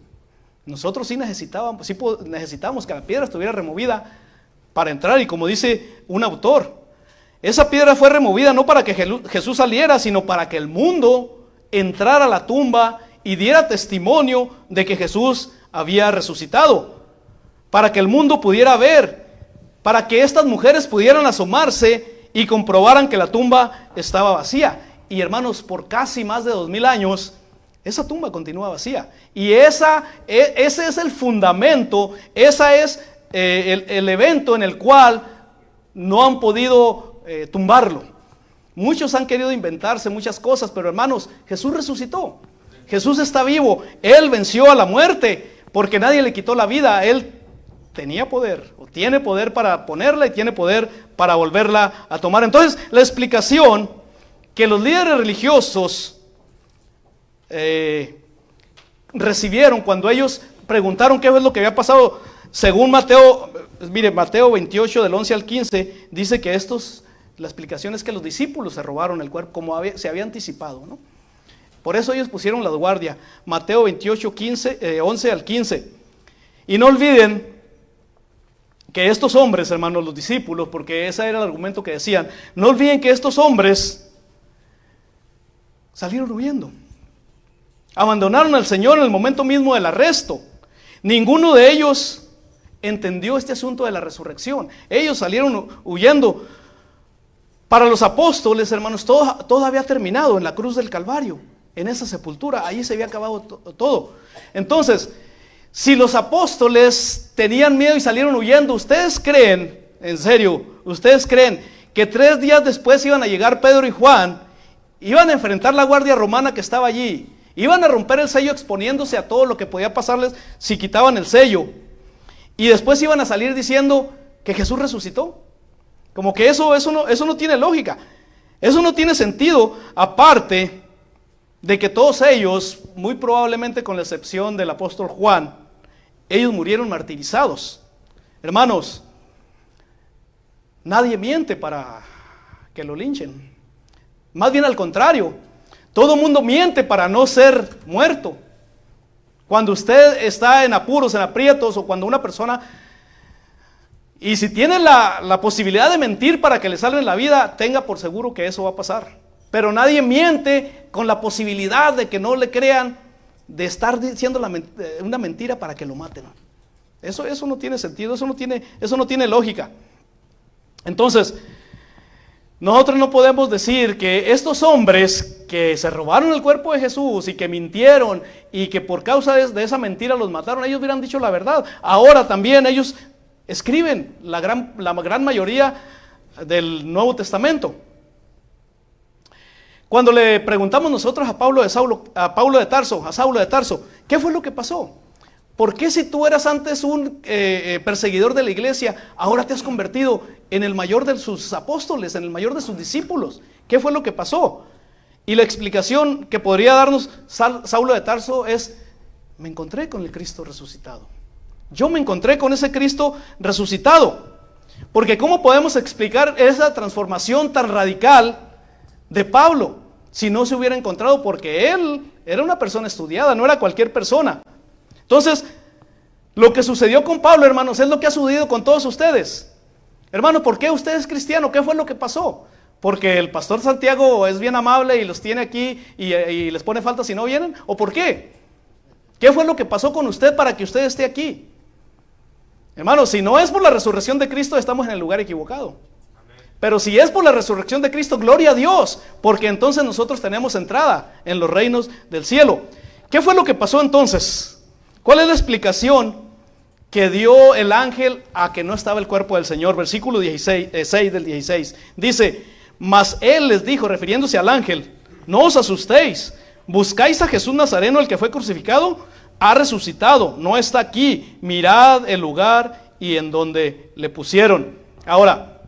Nosotros sí necesitábamos que la piedra estuviera removida para entrar. Y como dice un autor, esa piedra fue removida no para que Jesús saliera, sino para que el mundo entrara a la tumba y diera testimonio de que Jesús había resucitado. Para que el mundo pudiera ver, para que estas mujeres pudieran asomarse y comprobaran que la tumba estaba vacía. Y hermanos, por casi más de 2000 años, esa tumba continúa vacía. Y ese es el fundamento, ese es el evento en el cual no han podido tumbarlo. Muchos han querido inventarse muchas cosas, pero hermanos, Jesús resucitó. Jesús está vivo. Él venció a la muerte porque nadie le quitó la vida. Él tenía poder, o tiene poder para ponerla y tiene poder para volverla a tomar. Entonces, la explicación que los líderes religiosos recibieron cuando ellos preguntaron qué es lo que había pasado, según Mateo, mire, Mateo 28 del 11 al 15, dice que la explicación es que los discípulos se robaron el cuerpo, como se había anticipado, ¿no? Por eso ellos pusieron la guardia. Mateo 28, 11 al 15. Y no olviden que estos hombres, hermanos, los discípulos, porque ese era el argumento que decían, no olviden que estos hombres salieron huyendo. Abandonaron al Señor en el momento mismo del arresto. Ninguno de ellos entendió este asunto de la resurrección. Ellos salieron huyendo. Para los apóstoles, hermanos, todo había terminado en la cruz del Calvario, en esa sepultura. Ahí se había acabado todo. Entonces, si los apóstoles tenían miedo y salieron huyendo, ¿ustedes creen, en serio, ustedes creen que 3 días después iban a llegar Pedro y Juan, iban a enfrentar la guardia romana que estaba allí, iban a romper el sello exponiéndose a todo lo que podía pasarles si quitaban el sello, y después iban a salir diciendo que Jesús resucitó? Como que eso no tiene lógica, eso no tiene sentido, aparte de que todos ellos, muy probablemente con la excepción del apóstol Juan, ellos murieron martirizados. Hermanos, nadie miente para que lo linchen. Más bien al contrario, todo mundo miente para no ser muerto. Cuando usted está en apuros, en aprietos, o cuando una persona, y si tiene la posibilidad de mentir para que le salven la vida, tenga por seguro que eso va a pasar. Pero nadie miente con la posibilidad de que no le crean, de estar diciendo una mentira para que lo maten. Eso no tiene sentido, eso no tiene lógica. Entonces, nosotros no podemos decir que estos hombres que se robaron el cuerpo de Jesús y que mintieron y que por causa de esa mentira los mataron, ellos hubieran dicho la verdad. Ahora también ellos escriben la gran mayoría del Nuevo Testamento. Cuando le preguntamos nosotros a Saulo de Tarso, ¿qué fue lo que pasó? ¿Por qué si tú eras antes un perseguidor de la iglesia, ahora te has convertido en el mayor de sus apóstoles, en el mayor de sus discípulos? ¿Qué fue lo que pasó? Y la explicación que podría darnos Saulo de Tarso es, me encontré con el Cristo resucitado. Yo me encontré con ese Cristo resucitado. Porque ¿cómo podemos explicar esa transformación tan radical de Pablo si no se hubiera encontrado? Porque él era una persona estudiada, no era cualquier persona. Entonces, lo que sucedió con Pablo, hermanos, es lo que ha sucedido con todos ustedes. Hermano, ¿por qué usted es cristiano? ¿Qué fue lo que pasó? ¿Porque el pastor Santiago es bien amable y los tiene aquí y les pone falta si no vienen? ¿O por qué? ¿Qué fue lo que pasó con usted para que usted esté aquí? Hermano, si no es por la resurrección de Cristo, estamos en el lugar equivocado. Pero si es por la resurrección de Cristo, gloria a Dios, porque entonces nosotros tenemos entrada en los reinos del cielo. ¿Qué fue lo que pasó entonces? ¿Cuál es la explicación que dio el ángel a que no estaba el cuerpo del Señor? Versículo 6 del 16. Dice, mas él les dijo, refiriéndose al ángel, no os asustéis, buscáis a Jesús Nazareno, el que fue crucificado, ha resucitado, no está aquí, mirad el lugar y en donde le pusieron. Ahora,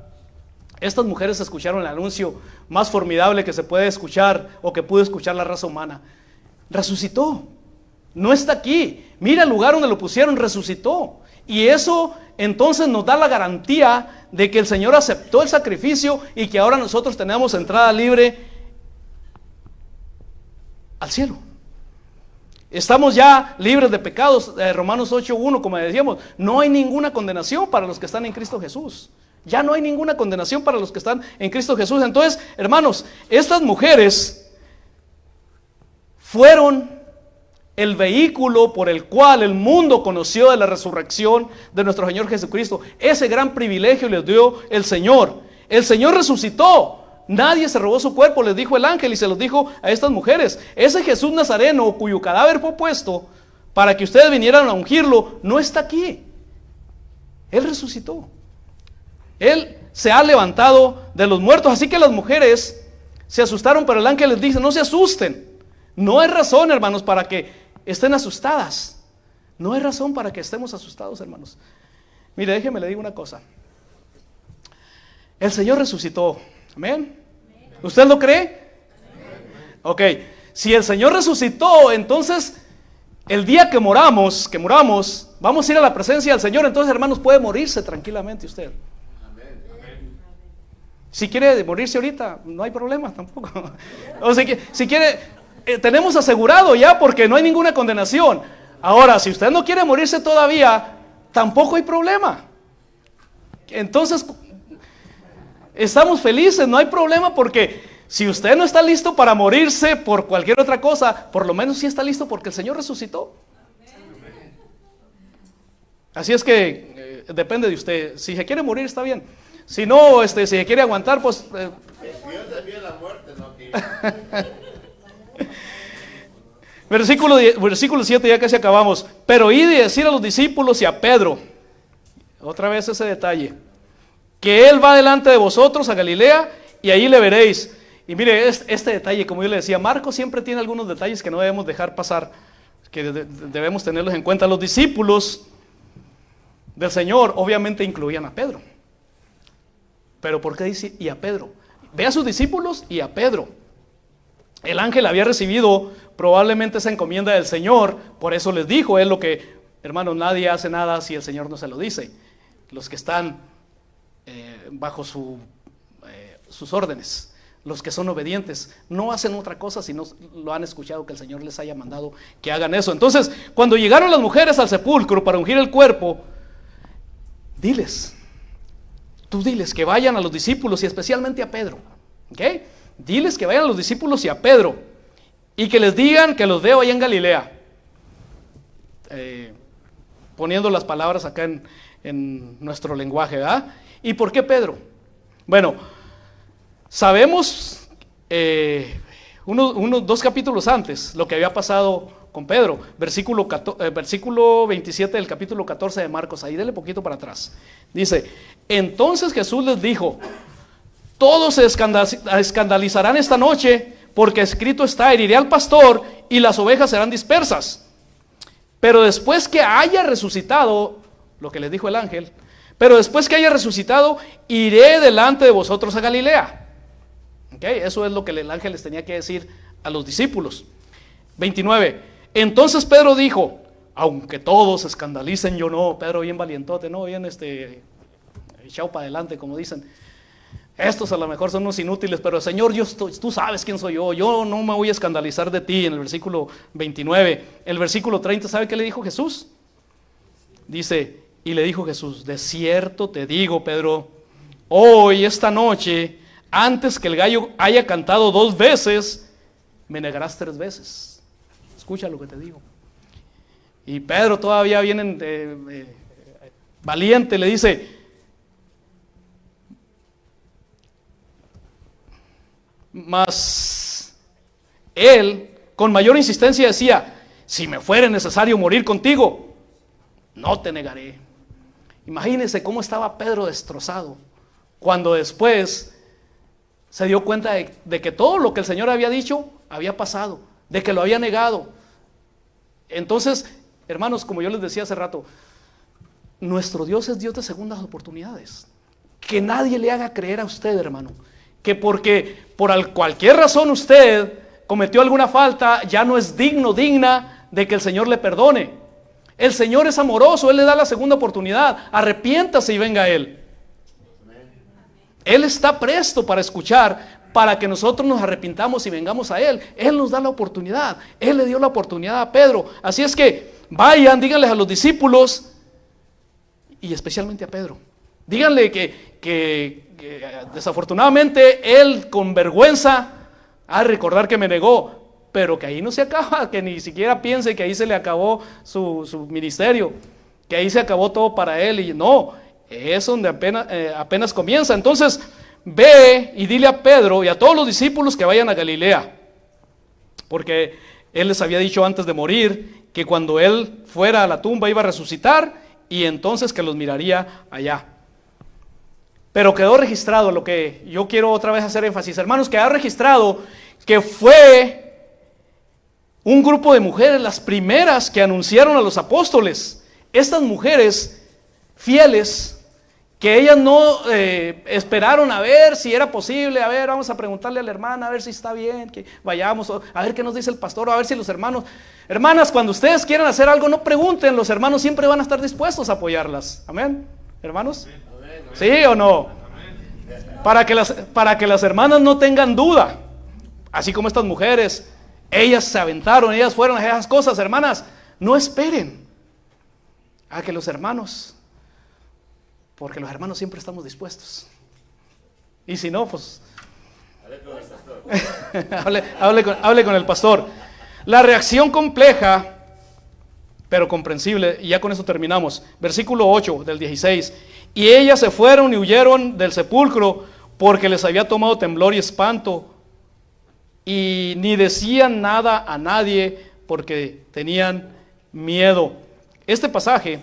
estas mujeres escucharon el anuncio más formidable que se puede escuchar o que pudo escuchar la raza humana. Resucitó, no está aquí, mira el lugar donde lo pusieron, resucitó. Y eso entonces nos da la garantía de que el Señor aceptó el sacrificio y que ahora nosotros tenemos entrada libre al cielo. Estamos ya libres de pecados. Romanos 8:1, como decíamos, no hay ninguna condenación para los que están en Cristo Jesús. Ya no hay ninguna condenación para los que están en Cristo Jesús. Entonces, hermanos, estas mujeres fueron el vehículo por el cual el mundo conoció de la resurrección de nuestro Señor Jesucristo. Ese gran privilegio les dio el Señor. El Señor resucitó. Nadie se robó su cuerpo, les dijo el ángel, y se los dijo a estas mujeres. Ese Jesús Nazareno, cuyo cadáver fue puesto para que ustedes vinieran a ungirlo, no está aquí. Él resucitó. Él se ha levantado de los muertos. Así que las mujeres se asustaron, pero el ángel les dice: no se asusten. No hay razón, hermanos, para que estén asustadas. No hay razón para que estemos asustados, hermanos. Mire, déjeme le digo una cosa. El Señor resucitó. Amén. ¿Usted lo cree? Ok. Si el Señor resucitó, entonces el día que muramos, vamos a ir a la presencia del Señor. Entonces, hermanos, puede morirse tranquilamente usted. Si quiere morirse ahorita, no hay problema tampoco. O sea, si quiere, tenemos asegurado ya, porque no hay ninguna condenación. Ahora, si usted no quiere morirse todavía, tampoco hay problema. Entonces, estamos felices, no hay problema, porque si usted no está listo para morirse por cualquier otra cosa, por lo menos sí está listo porque el Señor resucitó. Así es que depende de usted. Si se quiere morir, está bien. Si no, si se quiere aguantar, pues Dios envía la muerte, no que... Versículo 7, ya casi acabamos. Pero id y decir a los discípulos y a Pedro, otra vez ese detalle, que Él va delante de vosotros a Galilea y allí le veréis. Y mire, este detalle, como yo le decía, Marcos siempre tiene algunos detalles que no debemos dejar pasar, que debemos tenerlos en cuenta. Los discípulos del Señor obviamente incluían a Pedro. Pero ¿por qué dice y a Pedro? Ve a sus discípulos y a Pedro. El ángel había recibido probablemente esa encomienda del Señor, por eso les dijo, es lo que, hermanos, nadie hace nada si el Señor no se lo dice. Los que están bajo sus órdenes, los que son obedientes, no hacen otra cosa si no lo han escuchado que el Señor les haya mandado que hagan eso. Entonces, cuando llegaron las mujeres al sepulcro para ungir el cuerpo, tú diles que vayan a los discípulos y especialmente a Pedro, ¿ok? Diles que vayan a los discípulos y a Pedro y que les digan que los veo allá en Galilea. Poniendo las palabras acá en nuestro lenguaje, ¿verdad? ¿Y por qué Pedro? Bueno, sabemos dos capítulos antes lo que había pasado con Pedro. Versículo 27 del capítulo 14 de Marcos, ahí dele poquito para atrás. Dice: entonces Jesús les dijo: todos se escandalizarán esta noche, porque escrito está, heriré al pastor y las ovejas serán dispersas. Pero después que haya resucitado, lo que les dijo el ángel, pero después que haya resucitado, iré delante de vosotros a Galilea. ¿Okay? Eso es lo que el ángel les tenía que decir a los discípulos. 29. Entonces Pedro dijo: aunque todos se escandalicen, yo no. Pedro bien valientote, no, bien echado para adelante, como dicen. Estos a lo mejor son unos inútiles, pero Señor, tú sabes quién soy yo no me voy a escandalizar de ti. En el versículo 29, el versículo 30, ¿sabe qué le dijo Jesús? Dice: y le dijo Jesús: de cierto te digo, Pedro, hoy, esta noche, antes que el gallo haya cantado 2 veces, me negarás 3 veces. Escucha lo que te digo. Y Pedro todavía viene valiente, le dice: mas él con mayor insistencia decía: si me fuera necesario morir contigo, no te negaré. Imagínense cómo estaba Pedro destrozado cuando después se dio cuenta de que todo lo que el Señor había dicho había pasado, de que lo había negado. Entonces, hermanos, como yo les decía hace rato, nuestro Dios es Dios de segundas oportunidades. Que nadie le haga creer a usted, hermano, que porque por cualquier razón usted cometió alguna falta, ya no es digna de que el Señor le perdone. El Señor es amoroso, Él le da la segunda oportunidad. Arrepiéntase y venga a Él. Él está presto para escuchar, para que nosotros nos arrepintamos y vengamos a Él. Él nos da la oportunidad. Él le dio la oportunidad a Pedro. Así es que vayan, díganles a los discípulos y especialmente a Pedro. Díganle que desafortunadamente él con vergüenza a recordar que me negó, pero que ahí no se acaba, que ni siquiera piense que ahí se le acabó su ministerio, que ahí se acabó todo para él. Y no, es donde apenas comienza. Entonces ve y dile a Pedro y a todos los discípulos que vayan a Galilea, porque él les había dicho antes de morir que cuando él fuera a la tumba iba a resucitar y entonces que los miraría allá. Pero quedó registrado, lo que yo quiero otra vez hacer énfasis, hermanos, quedó registrado que fue un grupo de mujeres las primeras que anunciaron a los apóstoles. Estas mujeres fieles, que ellas no esperaron a ver si era posible, a ver, vamos a preguntarle a la hermana, a ver si está bien, que vayamos, a ver qué nos dice el pastor, a ver si los hermanos, hermanas, cuando ustedes quieran hacer algo, no pregunten, los hermanos siempre van a estar dispuestos a apoyarlas, amén, hermanos, ¿sí o no? Para que las hermanas no tengan duda, así como estas mujeres, ellas se aventaron, ellas fueron a esas cosas, hermanas, no esperen a que los hermanos, porque los hermanos siempre estamos dispuestos. Y si no, pues hable con el pastor. La reacción compleja, pero comprensible, y ya con eso terminamos. Versículo 8 del 16. Y ellas se fueron y huyeron del sepulcro porque les había tomado temblor y espanto. Y ni decían nada a nadie porque tenían miedo. Este pasaje,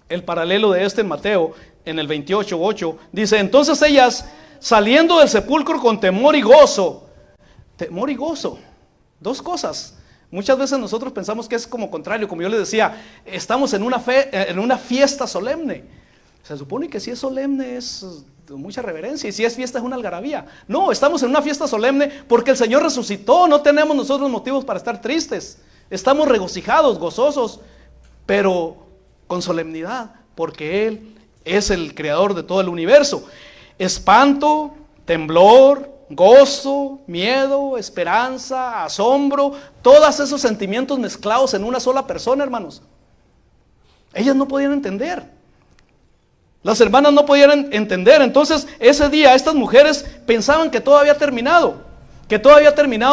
el paralelo de este en Mateo, en el 28:8, dice: entonces ellas, saliendo del sepulcro con temor y gozo, dos cosas. Muchas veces nosotros pensamos que es como contrario, como yo les decía, estamos en una fiesta solemne. Se supone que si es solemne es de mucha reverencia, y si es fiesta es una algarabía. No, estamos en una fiesta solemne porque el Señor resucitó, no tenemos nosotros motivos para estar tristes. Estamos regocijados, gozosos, pero con solemnidad, porque Él es el creador de todo el universo. Espanto, temblor, gozo, miedo, esperanza, asombro, todos esos sentimientos mezclados en una sola persona, hermanos. Ellas no podían entender. Las hermanas no podían entender. Entonces, ese día estas mujeres pensaban que todo había terminado,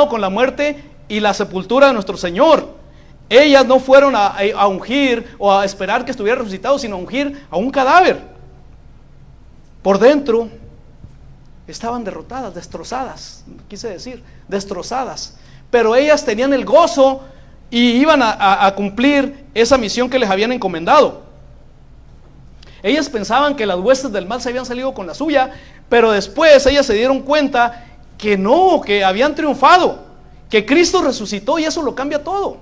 con la muerte y la sepultura de nuestro Señor. Ellas no fueron a ungir o a esperar que estuviera resucitado, sino a ungir a un cadáver. Por dentro estaban derrotadas, destrozadas, destrozadas. Pero ellas tenían el gozo y iban a cumplir esa misión que les habían encomendado. Ellas pensaban que las huestes del mal se habían salido con la suya, pero después ellas se dieron cuenta que no, que habían triunfado, que Cristo resucitó, y eso lo cambia todo.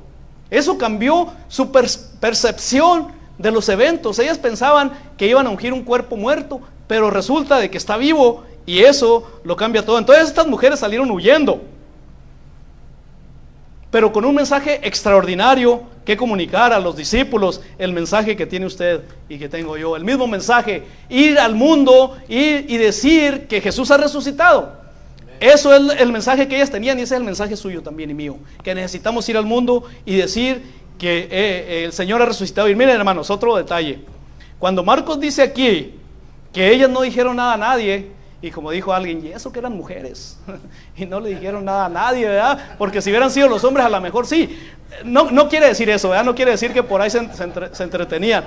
Eso cambió su percepción de los eventos. Ellas pensaban que iban a ungir un cuerpo muerto, pero resulta de que está vivo, y eso lo cambia todo. Entonces estas mujeres salieron huyendo, pero con un mensaje extraordinario que comunicar a los discípulos, el mensaje que tiene usted y que tengo yo, el mismo mensaje: ir al mundo y decir que Jesús ha resucitado. Eso es el mensaje que ellas tenían, y ese es el mensaje suyo también y mío, que necesitamos ir al mundo y decir que el Señor ha resucitado. Y miren, hermanos, otro detalle: cuando Marcos dice aquí que ellas no dijeron nada a nadie, y como dijo alguien, y eso que eran mujeres, y no le dijeron nada a nadie, ¿verdad? Porque si hubieran sido los hombres, a lo mejor sí. No quiere decir eso, ¿verdad? No quiere decir que por ahí se entretenían.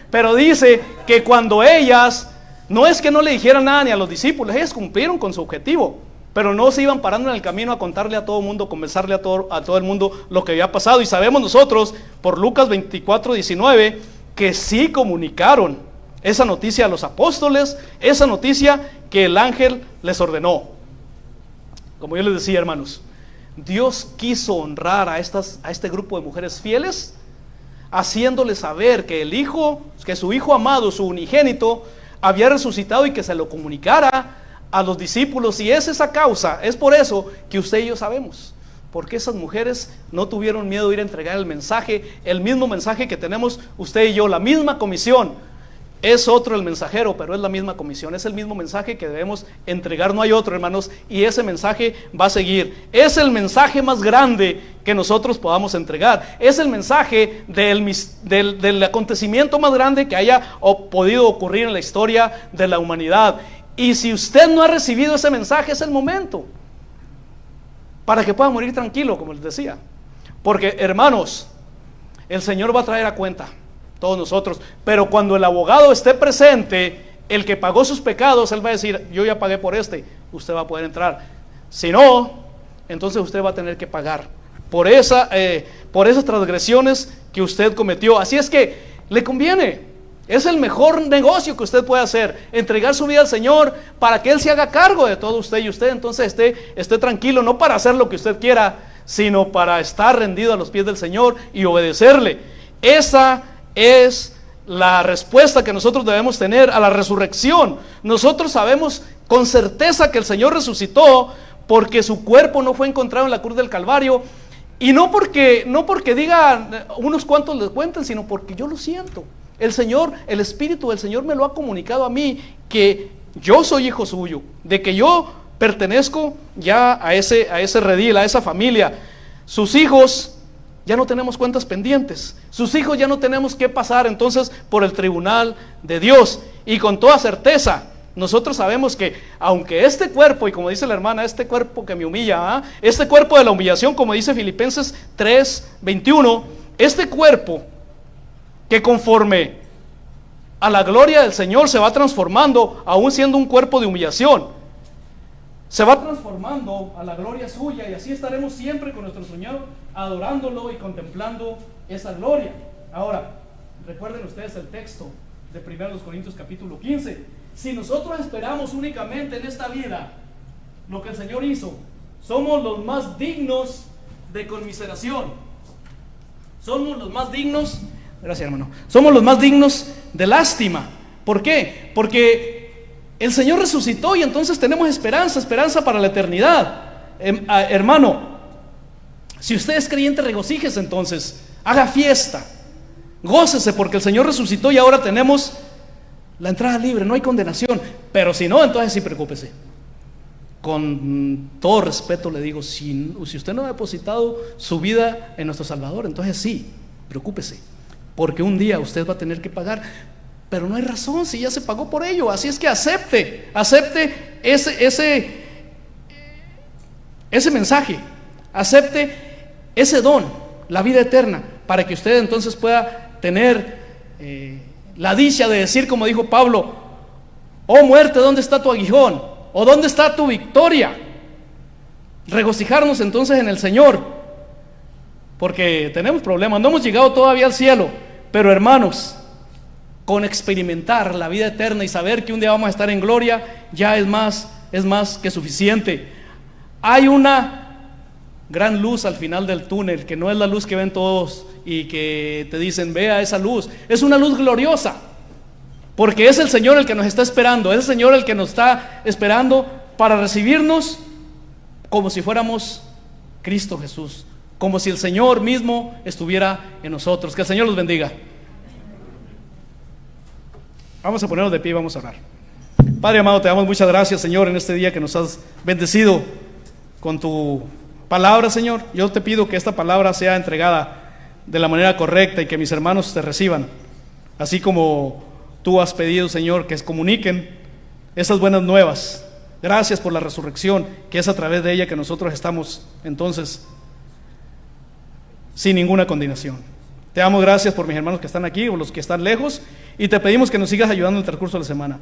Pero dice que cuando ellas, no es que no le dijeran nada ni a los discípulos, ellas cumplieron con su objetivo, pero no se iban parando en el camino a contarle a todo el mundo, conversarle a todo el mundo lo que había pasado. Y sabemos nosotros, por Lucas 24:19, que sí comunicaron esa noticia a los apóstoles, esa noticia que el ángel les ordenó. Como yo les decía, hermanos, Dios quiso honrar a este grupo de mujeres fieles, haciéndoles saber que que su Hijo amado, su unigénito, había resucitado, y que se lo comunicara a los discípulos. Y es esa causa, es por eso que usted y yo sabemos, porque esas mujeres no tuvieron miedo de ir a entregar el mensaje, el mismo mensaje que tenemos usted y yo, la misma comisión. Es otro el mensajero, pero es la misma comisión, es el mismo mensaje que debemos entregar, no hay otro, hermanos, y ese mensaje va a seguir. Es el mensaje más grande que nosotros podamos entregar, es el mensaje del acontecimiento más grande que haya podido ocurrir en la historia de la humanidad. Y si usted no ha recibido ese mensaje, es el momento para que pueda morir tranquilo, como les decía, porque, hermanos, el Señor va a traer a cuenta todos nosotros, pero cuando el abogado esté presente, el que pagó sus pecados, Él va a decir, yo ya pagué por este, usted va a poder entrar. Si no, entonces usted va a tener que pagar por esas transgresiones que usted cometió. Así es que le conviene. Es el mejor negocio que usted puede hacer, entregar su vida al Señor para que Él se haga cargo de todo usted, y usted entonces esté tranquilo, no para hacer lo que usted quiera, sino para estar rendido a los pies del Señor y obedecerle. Esa es la respuesta que nosotros debemos tener a la resurrección. Nosotros sabemos con certeza que el Señor resucitó porque su cuerpo no fue encontrado en la cruz del Calvario, y no porque diga unos cuantos les cuenten, sino porque yo lo siento. El Señor, el Espíritu del Señor me lo ha comunicado a mí, que yo soy hijo suyo, de que yo pertenezco ya a ese redil, a esa familia. Sus hijos ya no tenemos cuentas pendientes, sus hijos ya no tenemos que pasar entonces por el tribunal de Dios. Y con toda certeza nosotros sabemos que aunque este cuerpo, y como dice la hermana, este cuerpo que me humilla, este cuerpo de la humillación, como dice Filipenses 3:21, este cuerpo que conforme a la gloria del Señor se va transformando, aún siendo un cuerpo de humillación, se va transformando a la gloria suya, y así estaremos siempre con nuestro Señor, adorándolo y contemplando esa gloria. Ahora, recuerden ustedes el texto de 1 Corintios capítulo 15. Si nosotros esperamos únicamente en esta vida lo que el Señor hizo, somos los más dignos de conmiseración. Somos los más dignos, gracias hermano, somos los más dignos de lástima. ¿Por qué? Porque el Señor resucitó y entonces tenemos esperanza para la eternidad. Hermano, si usted es creyente, regocíjese entonces, haga fiesta, gócese porque el Señor resucitó y ahora tenemos la entrada libre, no hay condenación. Pero si no, entonces sí preocúpese. Con todo respeto le digo, si usted no ha depositado su vida en nuestro Salvador, entonces sí, preocúpese, porque un día usted va a tener que pagar. Pero no hay razón si ya se pagó por ello. Así es que acepte ese mensaje, acepte ese don, la vida eterna, para que usted entonces pueda tener la dicha de decir, como dijo Pablo: oh muerte, ¿dónde está tu aguijón? ¿O dónde está tu victoria? Regocijarnos entonces en el Señor, porque tenemos problemas, no hemos llegado todavía al cielo, pero hermanos, con experimentar la vida eterna y saber que un día vamos a estar en gloria, ya es más que suficiente. Hay una gran luz al final del túnel, que no es la luz que ven todos y que te dicen vea esa luz. Es una luz gloriosa, porque es el Señor el que nos está esperando, es el Señor el que nos está esperando para recibirnos como si fuéramos Cristo Jesús, como si el Señor mismo estuviera en nosotros. Que el Señor los bendiga. Vamos a ponernos de pie y vamos a orar. Padre amado, te damos muchas gracias, Señor, en este día que nos has bendecido con tu palabra, Señor. Yo te pido que esta palabra sea entregada de la manera correcta y que mis hermanos te reciban, así como tú has pedido, Señor, que comuniquen esas buenas nuevas. Gracias por la resurrección, que es a través de ella que nosotros estamos entonces sin ninguna condenación. Te damos gracias por mis hermanos que están aquí o los que están lejos, y te pedimos que nos sigas ayudando en el transcurso de la semana.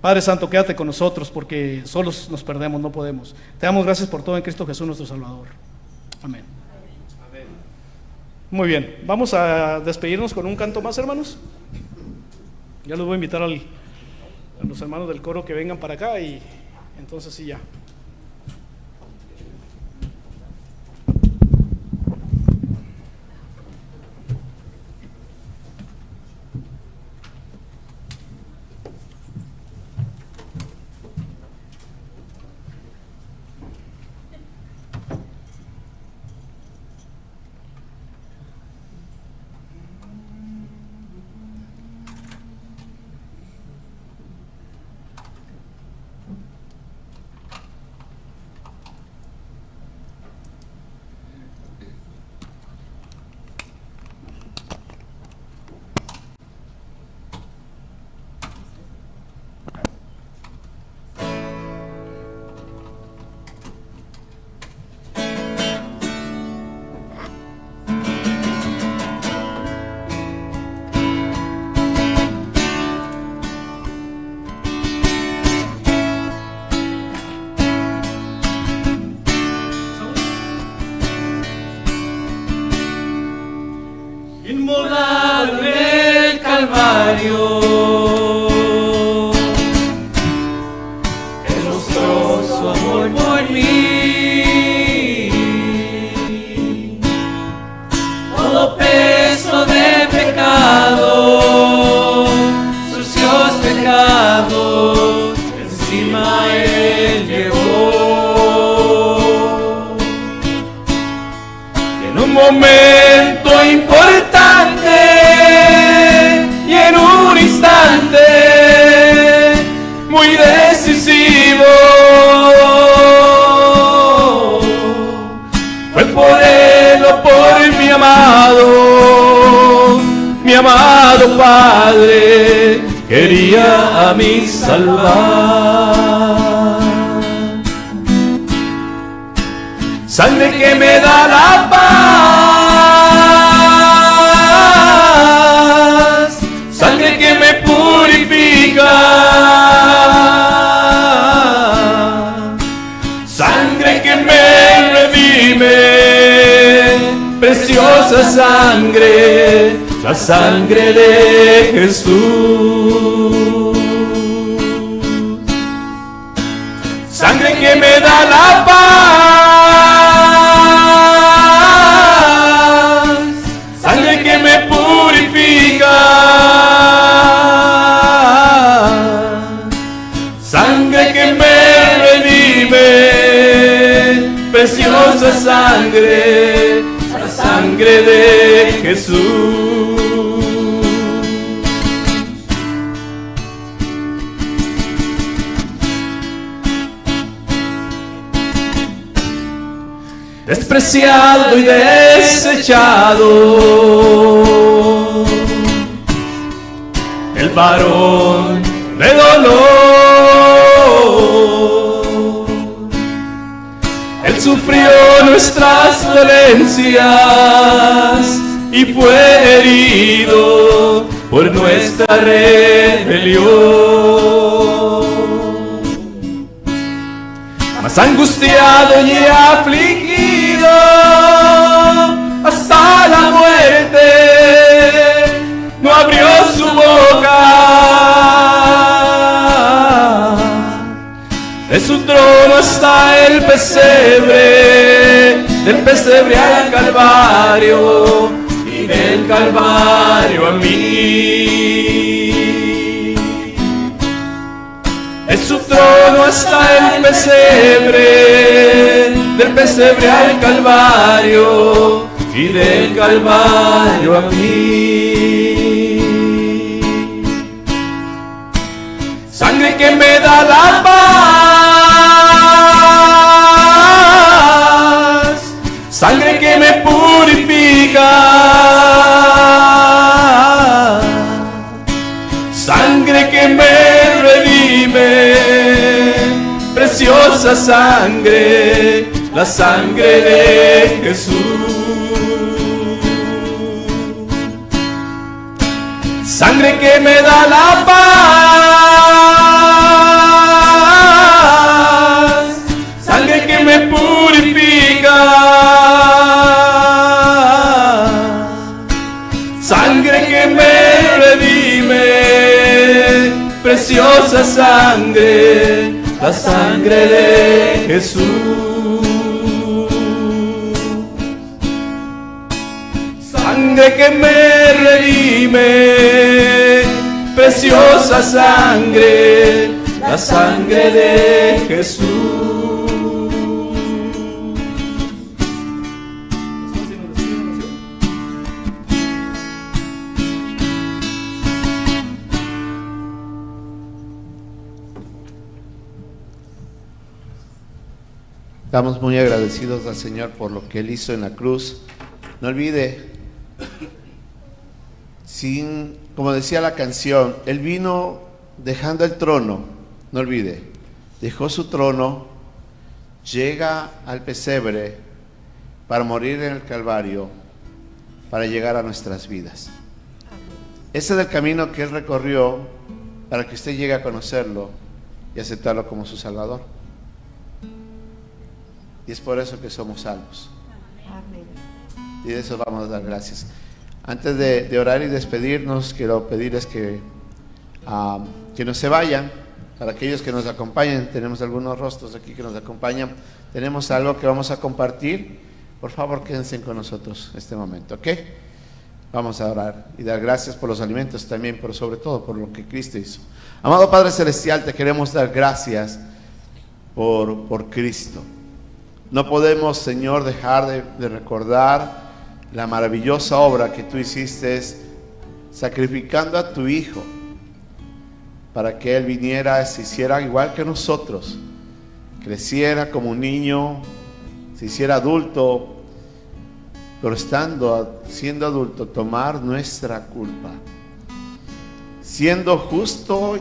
Padre Santo, quédate con nosotros, porque solos nos perdemos, no podemos. Te damos gracias por todo en Cristo Jesús nuestro Salvador. Amén. Amén. Muy bien, vamos a despedirnos con un canto más, hermanos. Ya los voy a invitar a los hermanos del coro que vengan para acá, y entonces sí, ya. inmolado en el Calvario. Él mostró su amor por mí. Todo peso de pecado, sucios pecados, encima Él llevó. En un momento importante y en un instante muy decisivo, fue por Él o por mi amado Padre, quería a mí salvar. Sangre que me da la paz, sangre que me purifica, sangre que me redime, preciosa sangre, la sangre de Jesús. Sangre que me da la paz, sangre que me purifica, sangre que me redime, preciosa sangre, la sangre de Jesús. Despreciado y desechado, el varón de dolor, Él sufrió nuestras dolencias y fue herido por nuestra rebelión. Mas angustiado y afligido hasta la muerte, no abrió su boca. De su trono hasta el pesebre, del pesebre al Calvario y del Calvario a mí. De su trono hasta el pesebre, del pesebre al Calvario y del Calvario a mí. Sangre que me da la paz, sangre que me purifica, sangre que me redime, preciosa sangre, la sangre de Jesús. Sangre que me da la paz, sangre que me purifica, sangre que me redime, preciosa sangre, la sangre de Jesús. Sangre que me redime, preciosa sangre, la sangre de Jesús. Estamos muy agradecidos al Señor por lo que Él hizo en la cruz. No olvide, como decía la canción, Él vino dejando el trono. No olvide, dejó su trono, llega al pesebre para morir en el Calvario, para llegar a nuestras vidas. Ese es el camino que Él recorrió para que usted llegue a conocerlo y aceptarlo como su Salvador. Y es por eso que somos salvos. Amén. Y de eso vamos a dar gracias. Antes de orar y despedirnos, quiero pedirles que no se vayan. Para aquellos que nos acompañan, tenemos algunos rostros aquí que nos acompañan. Tenemos algo que vamos a compartir. Por favor, quédense con nosotros este momento, ¿ok? Vamos a orar y dar gracias por los alimentos también, pero sobre todo por lo que Cristo hizo. Amado Padre Celestial, te queremos dar gracias por Cristo. No podemos, Señor, dejar de recordar la maravillosa obra que tú hiciste sacrificando a tu Hijo para que Él viniera, se hiciera igual que nosotros, creciera como un niño, se hiciera adulto, pero siendo adulto, tomar nuestra culpa, siendo justo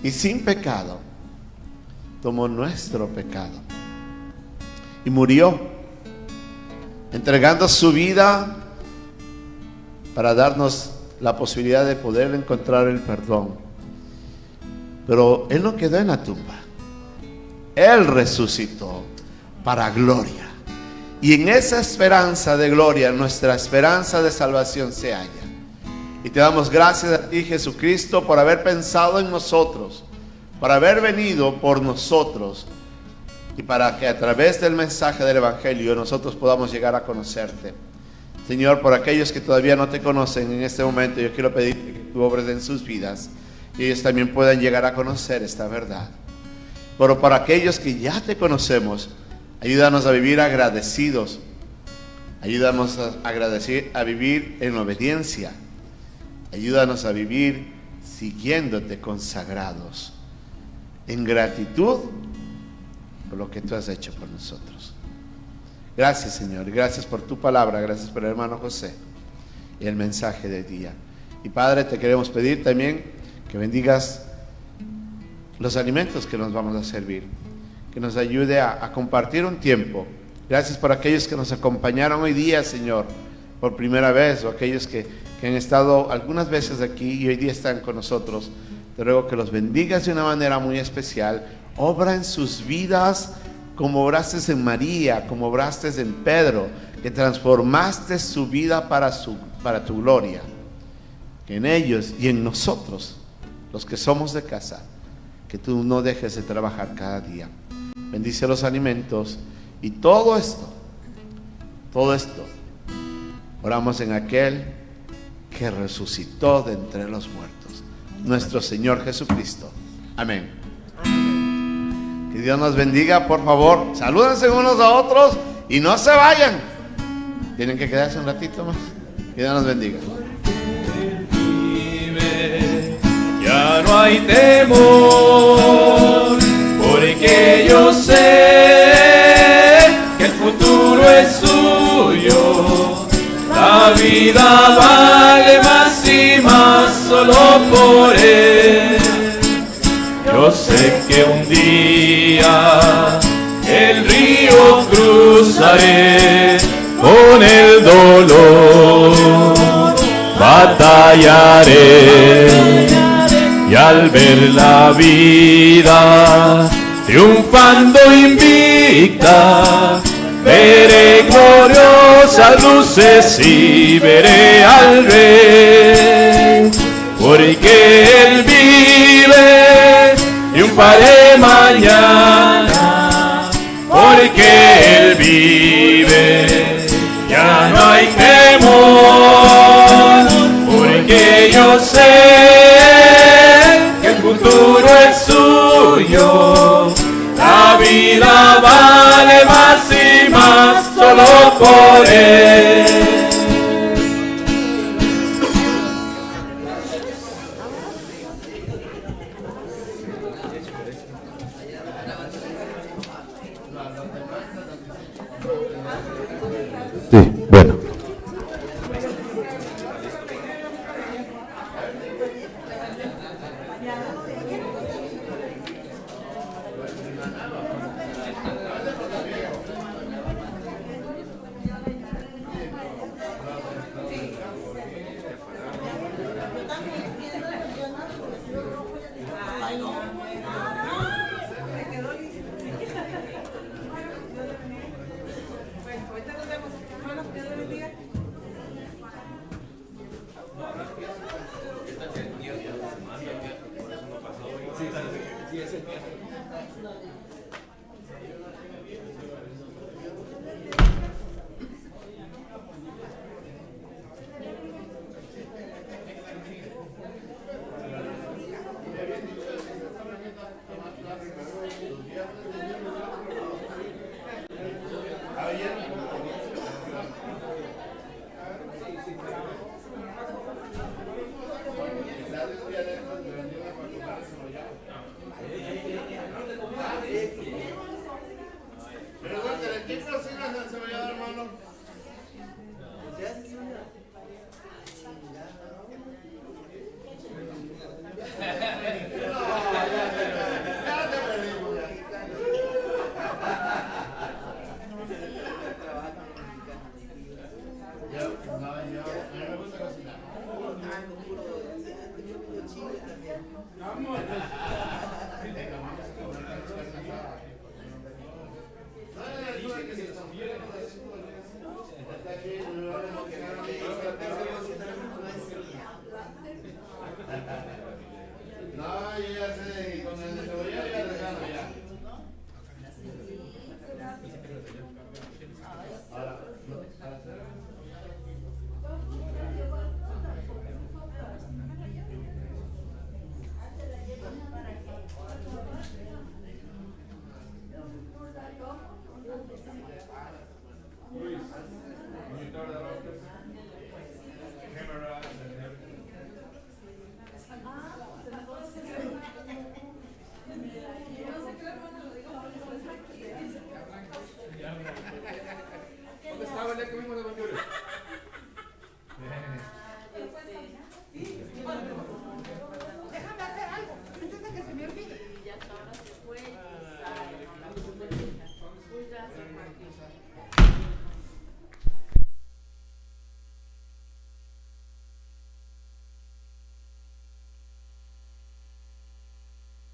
y sin pecado, tomó nuestro pecado y murió, entregando su vida para darnos la posibilidad de poder encontrar el perdón. Pero Él no quedó en la tumba, Él resucitó para gloria. Y en esa esperanza de gloria, nuestra esperanza de salvación se halla. Y te damos gracias a ti, Jesucristo, por haber pensado en nosotros, por haber venido por nosotros, y para que a través del mensaje del Evangelio nosotros podamos llegar a conocerte. Señor, por aquellos que todavía no te conocen en este momento, yo quiero pedirte que tú obres en sus vidas y ellos también puedan llegar a conocer esta verdad. Pero para aquellos que ya te conocemos, ayúdanos a vivir agradecidos, ayúdanos a vivir en obediencia, ayúdanos a vivir siguiéndote consagrados, en gratitud por lo que tú has hecho por nosotros. Gracias, Señor, gracias por tu palabra, gracias por el hermano José y el mensaje del día. Y Padre, te queremos pedir también que bendigas los alimentos que nos vamos a servir, que nos ayude a compartir un tiempo. Gracias por aquellos que nos acompañaron hoy día, Señor, por primera vez, o aquellos que han estado algunas veces aquí y hoy día están con nosotros. Te ruego que los bendigas de una manera muy especial. Obra en sus vidas como obraste en María, como obraste en Pedro, que transformaste su vida para tu gloria. Que en ellos y en nosotros, los que somos de casa, que tú no dejes de trabajar cada día. Bendice los alimentos y todo esto, oramos en aquel que resucitó de entre los muertos, nuestro Señor Jesucristo. Amén. Que Dios nos bendiga, por favor. Salúdense unos a otros y no se vayan. Tienen que quedarse un ratito más. Que Dios nos bendiga. Ya no hay temor, porque yo sé que el futuro es suyo. La vida vale más y más solo por Él. Yo sé que un día el río cruzaré, con el dolor batallaré. Y al ver la vida triunfando invicta, veré gloriosas luces y veré al Rey. Porque Él vive, triunfaré mañana. Porque Él vive, ya no hay temor. Porque yo sé que el futuro es suyo. La vida vale más y más solo por Él. Sí, bueno. ¿Qué cocinas el cebollado, hermano? Ya te perdimos ya. A mí me gusta cocinar. Venga, vamos a comer.